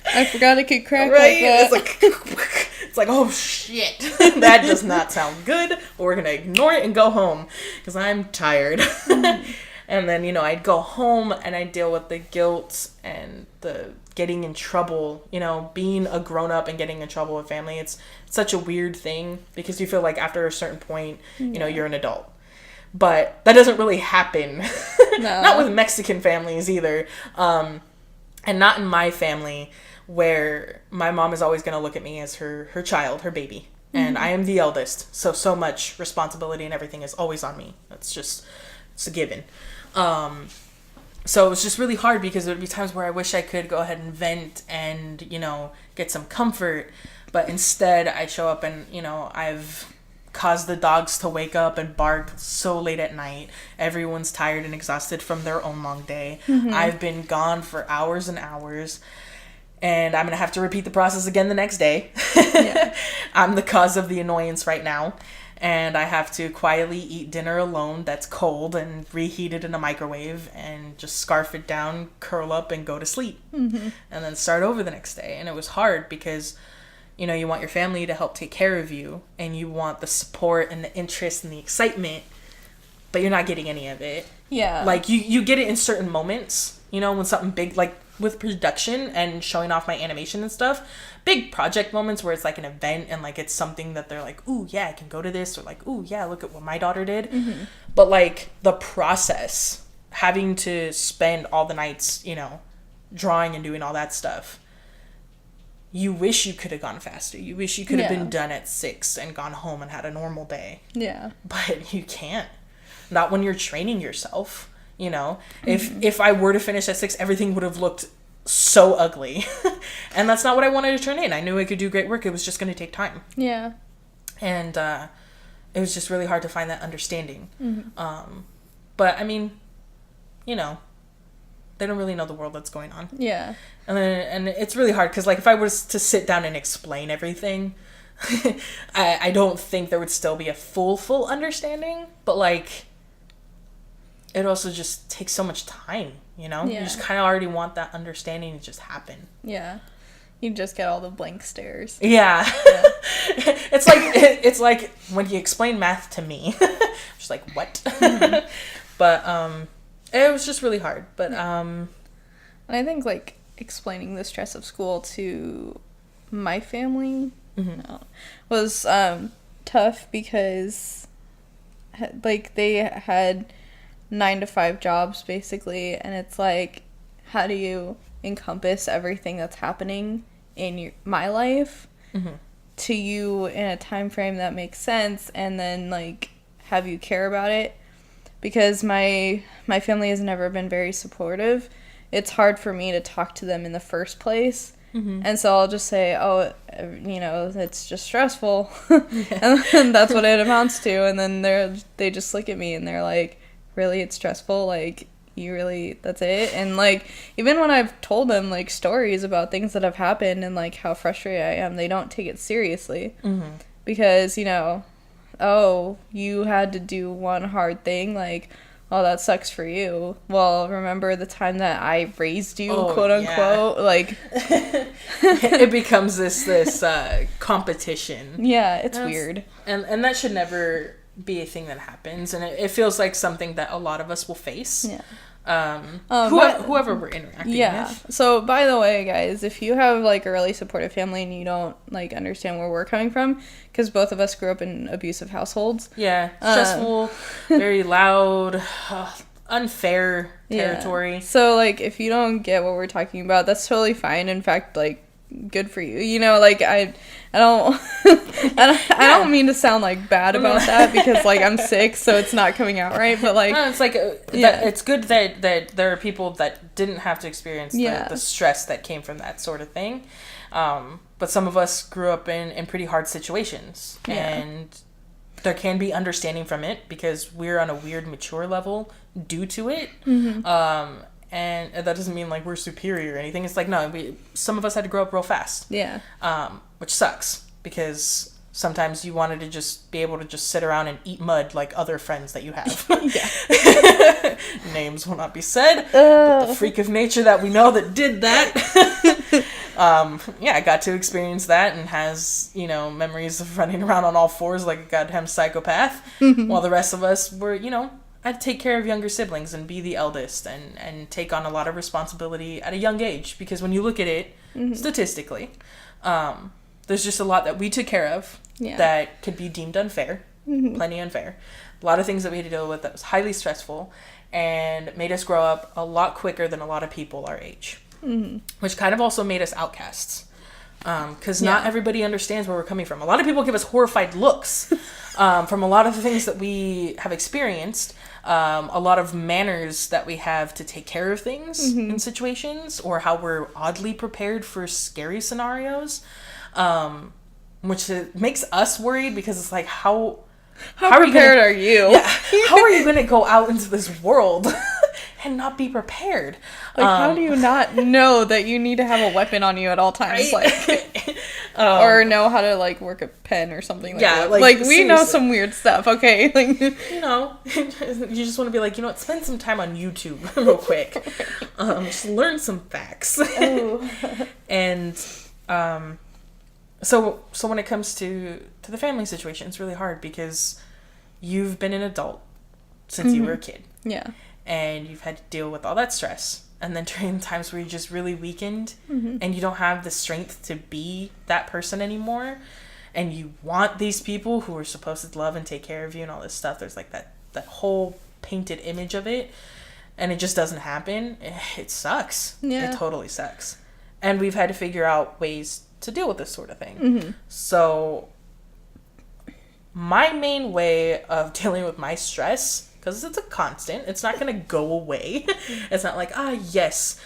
I forgot it could crack right? like that. It's like, oh shit, that does not sound good. We're gonna ignore it and go home because I'm tired. And then, you know, I'd go home and I'd deal with the guilt and the getting in trouble. You know, being a grown up and getting in trouble with family, it's such a weird thing, because you feel like after a certain point, you know, you're an adult. But that doesn't really happen. No. Not with Mexican families either. And not in my family, where my mom is always going to look at me as her child, her baby. And I am the eldest. So much responsibility and everything is always on me. It's a given. So it was just really hard, because there would be times where I wish I could go ahead and vent and, you know, get some comfort. But instead I show up and, you know, I've caused the dogs to wake up and bark so late at night. Everyone's tired and exhausted from their own long day. I've been gone for hours and hours. And I'm going to have to repeat the process again the next day. I'm the cause of the annoyance right now. And I have to quietly eat dinner alone that's cold and reheated in a microwave, and just scarf it down, curl up, and go to sleep. And then start over the next day. And it was hard because, You know, you want your family to help take care of you, and you want the support and the interest and the excitement, but you're not getting any of it. Yeah. Like, you get it in certain moments, you know, when something big, like with production and showing off my animation and stuff, big project moments where it's like an event and like it's something that they're like, ooh, yeah, I can go to this, or like, ooh, yeah, look at what my daughter did. Mm-hmm. But like the process, having to spend all the nights, you know, drawing and doing all that stuff, you wish you could have gone faster. You wish you could have been done at 6 and gone home and had a normal day. Yeah. But you can't. Not when you're training yourself, you know. If I were to finish at 6, everything would have looked so ugly. And that's not what I wanted to turn in. I knew I could do great work. It was just going to take time. Yeah. And it was just really hard to find that understanding. But, I mean, you know, they don't really know the world that's going on. Yeah. And it's really hard because, like, if I was to sit down and explain everything, I don't think there would still be a full understanding. But, like, it also just takes so much time, you know? Yeah. You just kind of already want that understanding to just happen. Yeah. You just get all the blank stares. Yeah. It's like when you explain math to me. Just like, what? But, it was just really hard. But, And I think, like, explaining the stress of school to my family was tough because, like, they had 9-to-5 jobs, basically, and it's like, how do you encompass everything that's happening in my life to you in a time frame that makes sense, and then, like, have you care about it? Because my family has never been very supportive. It's hard for me to talk to them in the first place. And so I'll just say, oh, you know, it's just stressful. And that's what it amounts to. And then they just look at me and they're like, really, it's stressful? Like, you really, that's it? And, like, even when I've told them, like, stories about things that have happened and, like, how frustrated I am, they don't take it seriously. Because, you know, oh, you had to do one hard thing, like, oh, that sucks for you. Well, remember the time that I raised you, quote unquote? Like, it becomes this competition. Yeah, it's weird. And that should never be a thing that happens. And it feels like something that a lot of us will face. Yeah. Whoever we're interacting with. So, by the way, guys, if you have, like, a really supportive family and you don't, like, understand where we're coming from, because both of us grew up in abusive households. Yeah. Stressful, very loud, unfair territory. Yeah. So, like, if you don't get what we're talking about, that's totally fine. In fact, like, good for you. You know, like, I don't I don't mean to sound like bad about that because, like, I'm sick, so it's not coming out right, but, like, no, it's like it's good that there are people that didn't have to experience the stress that came from that sort of thing, but some of us grew up in pretty hard situations, and there can be understanding from it because we're on a weird mature level due to it. And that doesn't mean, like, we're superior or anything. It's like, no, some of us had to grow up real fast. Yeah. Which sucks because sometimes you wanted to just be able to just sit around and eat mud like other friends that you have. Names will not be said. But the freak of nature that we know that did that. I got to experience that and has, you know, memories of running around on all fours like a goddamn psychopath. While the rest of us were, you know, I had to take care of younger siblings and be the eldest and take on a lot of responsibility at a young age because when you look at it statistically, there's just a lot that we took care of that could be deemed unfair, plenty unfair. A lot of things that we had to deal with that was highly stressful and made us grow up a lot quicker than a lot of people our age, which kind of also made us outcasts because not everybody understands where we're coming from. A lot of people give us horrified looks from a lot of the things that we have experienced. A lot of manners that we have to take care of things in situations, or how we're oddly prepared for scary scenarios, which makes us worried because it's like, how prepared are you? Yeah, how are you going to go out into this world and not be prepared? Like, how do you not know that you need to have a weapon on you at all times? Right? Like, or know how to, like, work a pen or something like that. Like we seriously know some weird stuff, okay? Like, you know, you just want to be like, you know what, spend some time on YouTube real quick. Just learn some facts. And, So when it comes to the family situation, it's really hard because you've been an adult since you were a kid. Yeah. And you've had to deal with all that stress. And then during times where you're just really weakened and you don't have the strength to be that person anymore, and you want these people who are supposed to love and take care of you and all this stuff, there's like that whole painted image of it, and it just doesn't happen. It sucks. Yeah. It totally sucks. And we've had to figure out ways to deal with this sort of thing. So my main way of dealing with my stress, because it's a constant, it's not going to go away. It's not like, yes,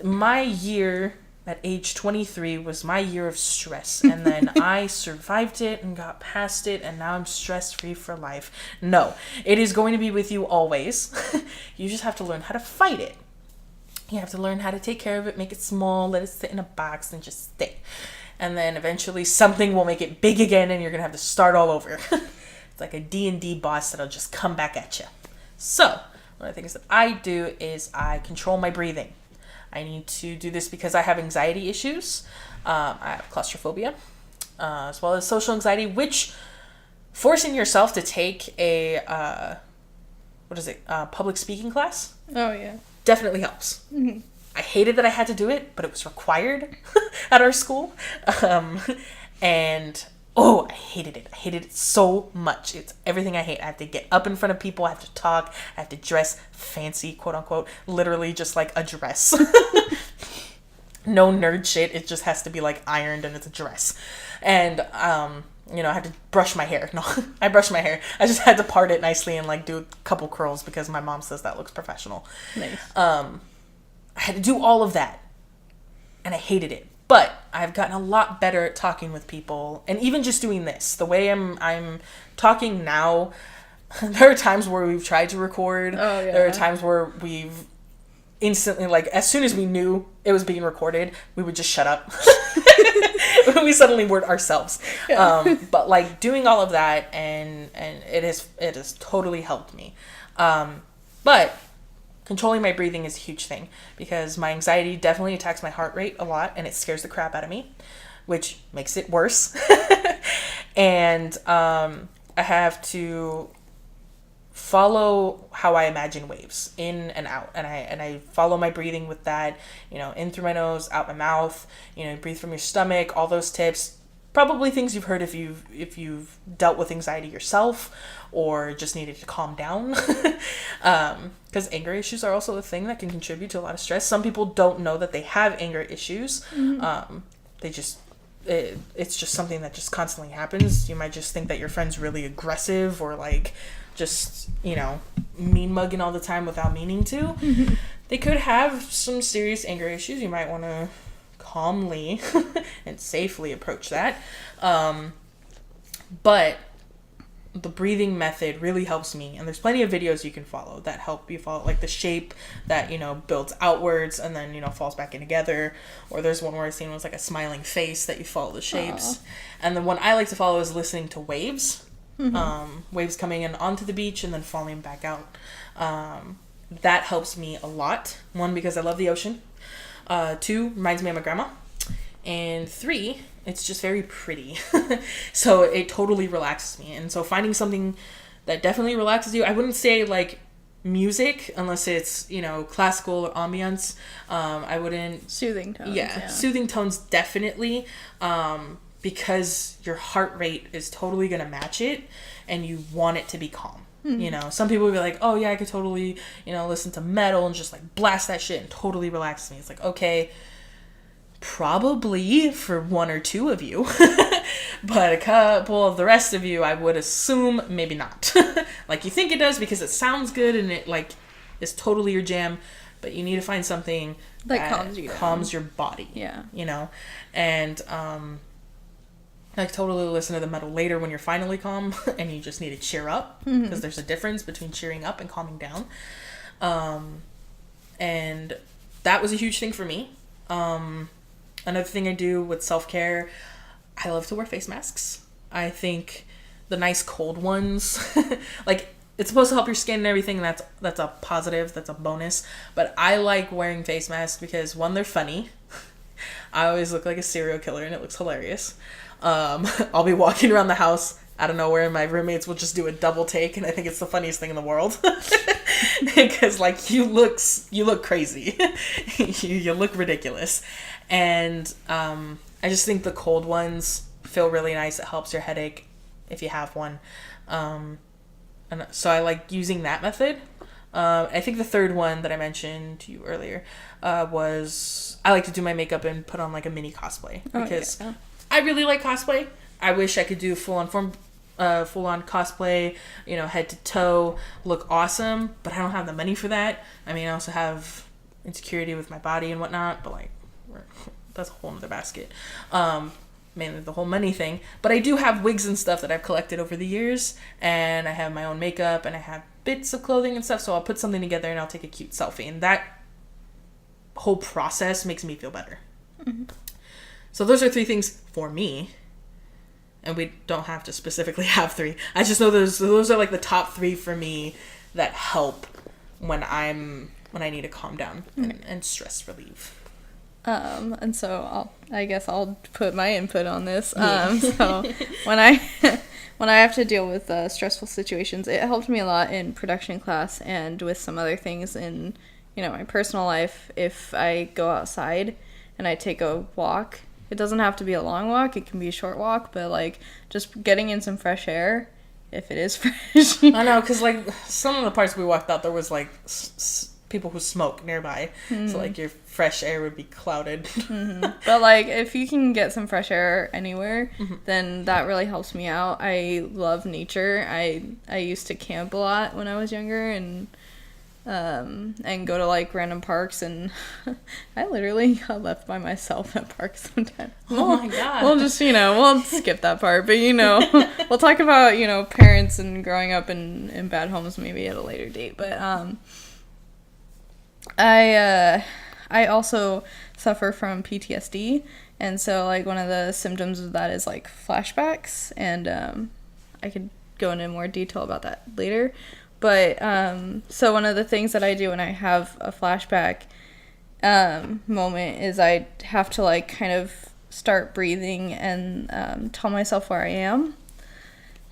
my year at age 23 was my year of stress, and then I survived it and got past it, and now I'm stress-free for life. No, it is going to be with you always. You just have to learn how to fight it. You have to learn how to take care of it, make it small, let it sit in a box, and just stay. And then eventually something will make it big again, and you're going to have to start all over. It's like a D&D boss that'll just come back at you. So, one of the things that I do is I control my breathing. I need to do this because I have anxiety issues. I have claustrophobia, as well as social anxiety, which forcing yourself to take a, public speaking class? Oh, yeah. Definitely helps. I hated that I had to do it, but it was required at our school. And I hated it. I hated it so much. It's everything I hate. I have to get up in front of people. I have to talk. I have to dress fancy, quote unquote, literally just like a dress. No nerd shit. It just has to be like ironed and it's a dress. And, I had to brush my hair. No, I brushed my hair. I just had to part it nicely and like do a couple curls because my mom says that looks professional. Nice. I had to do all of that, and I hated it. But I've gotten a lot better at talking with people, and even just doing this, the way I'm talking now. There are times where we've tried to record. Oh, yeah. There are times where we've instantly, like, as soon as we knew it was being recorded, we would just shut up. We suddenly were ourselves. Yeah. But like doing all of that, and it has totally helped me. But controlling my breathing is a huge thing because my anxiety definitely attacks my heart rate a lot, and it scares the crap out of me, which makes it worse. And I have to follow how I imagine waves in and out, and I follow my breathing with that, in through my nose, out my mouth, breathe from your stomach, all those tips, probably things you've heard if you've dealt with anxiety yourself or just needed to calm down. Because anger issues are also a thing that can contribute to a lot of stress. Some people don't know that they have anger issues. It's just something that just constantly happens. You might just think that your friend's really aggressive or like just, mean mugging all the time without meaning to. They could have some serious anger issues. You might want to calmly and safely approach that. But the breathing method really helps me, and there's plenty of videos you can follow that help you follow, like the shape that builds outwards and then falls back in together, or there's one where I've seen was like a smiling face that you follow the shapes. And the one I like to follow is listening to waves. Waves coming in onto the beach and then falling back out. That helps me a lot. 1, because I love the ocean. 2, reminds me of my grandma. And 3, it's just very pretty. So it totally relaxes me. And so finding something that definitely relaxes you, I wouldn't say like music unless it's, classical or ambience. I wouldn't... Soothing tones. Yeah, soothing tones definitely. Because your heart rate is totally going to match it and you want it to be calm. Some people will be like, oh yeah, I could totally, listen to metal and just like blast that shit and totally relax me. It's like, okay, probably for 1 or 2 of you, but a couple of the rest of you, I would assume maybe not. Like you think it does because it sounds good and it like is totally your jam, but you need to find something that calms your body. Yeah. And, like totally listen to the metal later when you're finally calm and you just need to cheer up, because there's a difference between cheering up and calming down. And that was a huge thing for me. Another thing I do with self-care, I love to wear face masks. I think the nice cold ones, like it's supposed to help your skin and everything. And that's a positive, that's a bonus. But I like wearing face masks because 1, they're funny. I always look like a serial killer and it looks hilarious. I'll be walking around the house out of nowhere, and my roommates will just do a double take, and I think it's the funniest thing in the world. Because like you look crazy. you look ridiculous. And I just think the cold ones feel really nice. It helps your headache if you have one. And so I like using that method. I think the third one that I mentioned to you earlier was I like to do my makeup and put on like a mini cosplay, because I really like cosplay. I wish I could do full on cosplay, head to toe, look awesome, but I don't have the money for that. I mean, I also have insecurity with my body and whatnot, but like that's a whole other basket. Mainly the whole money thing, but I do have wigs and stuff that I've collected over the years, and I have my own makeup, and I have bits of clothing and stuff, so I'll put something together and I'll take a cute selfie, and that whole process makes me feel better. Mm-hmm. So those are 3 things for me, and we don't have to specifically have 3. I just know those are like the top 3 for me that help when I need to calm down and stress relieve. And so I guess I'll put my input on this. So when I have to deal with stressful situations, it helped me a lot in production class and with some other things in, my personal life. If I go outside and I take a walk, it doesn't have to be a long walk. It can be a short walk, but like just getting in some fresh air, if it is fresh. I know, because like some of the parts we walked out, there was like people who smoke nearby, so like your fresh air would be clouded. But like if you can get some fresh air anywhere, then that really helps me out. I love nature. I used to camp a lot when I was younger, and go to like random parks, and I literally got left by myself at parks sometimes. Oh my god. We'll just we'll skip that part, but we'll talk about parents and growing up in bad homes maybe at a later date. But I also suffer from PTSD, and so like one of the symptoms of that is like flashbacks, and I could go into more detail about that later. But so one of the things that I do when I have a flashback moment is I have to like kind of start breathing and tell myself where I am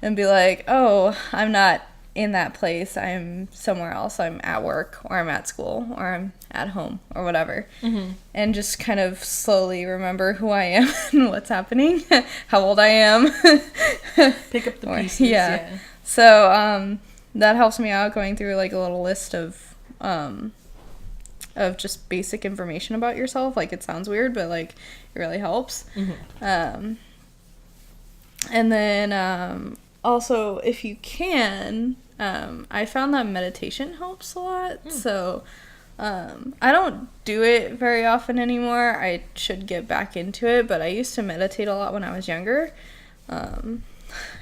and be like, oh, I'm not in that place, I'm somewhere else, I'm at work, or I'm at school, or I'm at home, or whatever. And just kind of slowly remember who I am and what's happening, how old I am. Pick up the pieces. Yeah. So that helps me out, going through like a little list of just basic information about yourself. Like, it sounds weird, but like it really helps. And then also, if you can, I found that meditation helps a lot. So I don't do it very often anymore. I should get back into it, but I used to meditate a lot when I was younger.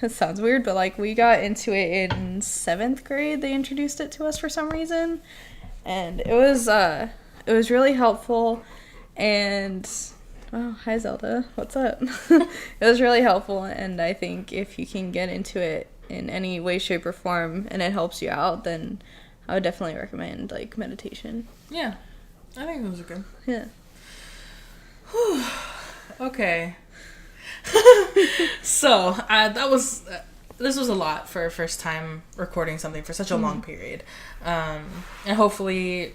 It sounds weird, but like we got into it in 7th grade. They introduced it to us for some reason, and it was really helpful. And oh, hi Zelda, what's up? It was really helpful, and I think if you can get into it in any way, shape, or form, and it helps you out, then I would definitely recommend like meditation. Yeah, I think those are good. Yeah. Whew. Okay. So this was a lot for a first time recording something for such a long period, and hopefully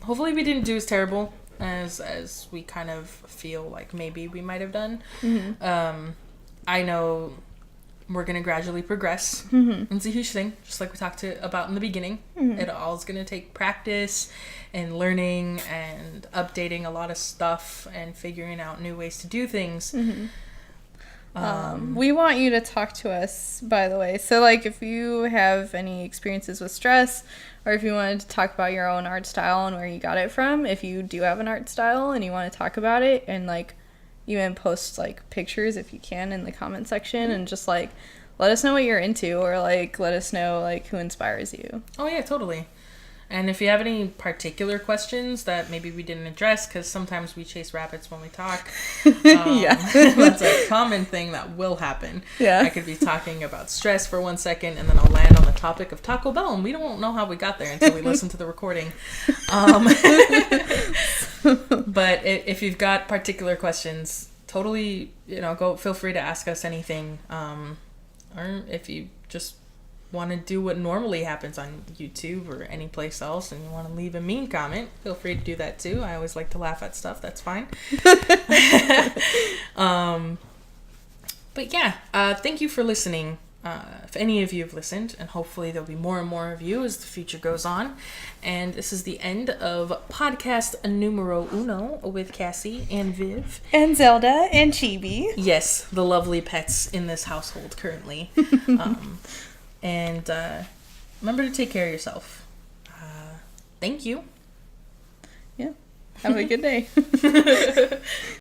we didn't do as terrible as we kind of feel like maybe we might have done. I know we're gonna gradually progress, and it's a huge thing, just like we talked about in the beginning. It all is gonna take practice and learning and updating a lot of stuff and figuring out new ways to do things. We want you to talk to us, by the way. So, like, if you have any experiences with stress, or if you wanted to talk about your own art style and where you got it from, if you do have an art style and you want to talk about it, and, like, even post, like, pictures, if you can, in the comment section, and just, like, let us know what you're into, or, like, let us know, like, who inspires you. Oh, yeah, totally. And if you have any particular questions that maybe we didn't address, because sometimes we chase rabbits when we talk. Yeah. That's a common thing that will happen. Yeah. I could be talking about stress for 1 second, and then I'll land on the topic of Taco Bell, and we don't know how we got there until we listen to the recording. But if you've got particular questions, totally, go feel free to ask us anything. Or if you just want to do what normally happens on YouTube or any place else and you want to leave a mean comment, feel free to do that too. I always like to laugh at stuff. That's fine. But yeah, thank you for listening. If any of you have listened, and hopefully there'll be more and more of you as the future goes on. And this is the end of podcast numero uno with Cassie and Viv. And Zelda and Chibi. Yes, the lovely pets in this household currently. And remember to take care of yourself. Thank you. Yeah. Have a good day.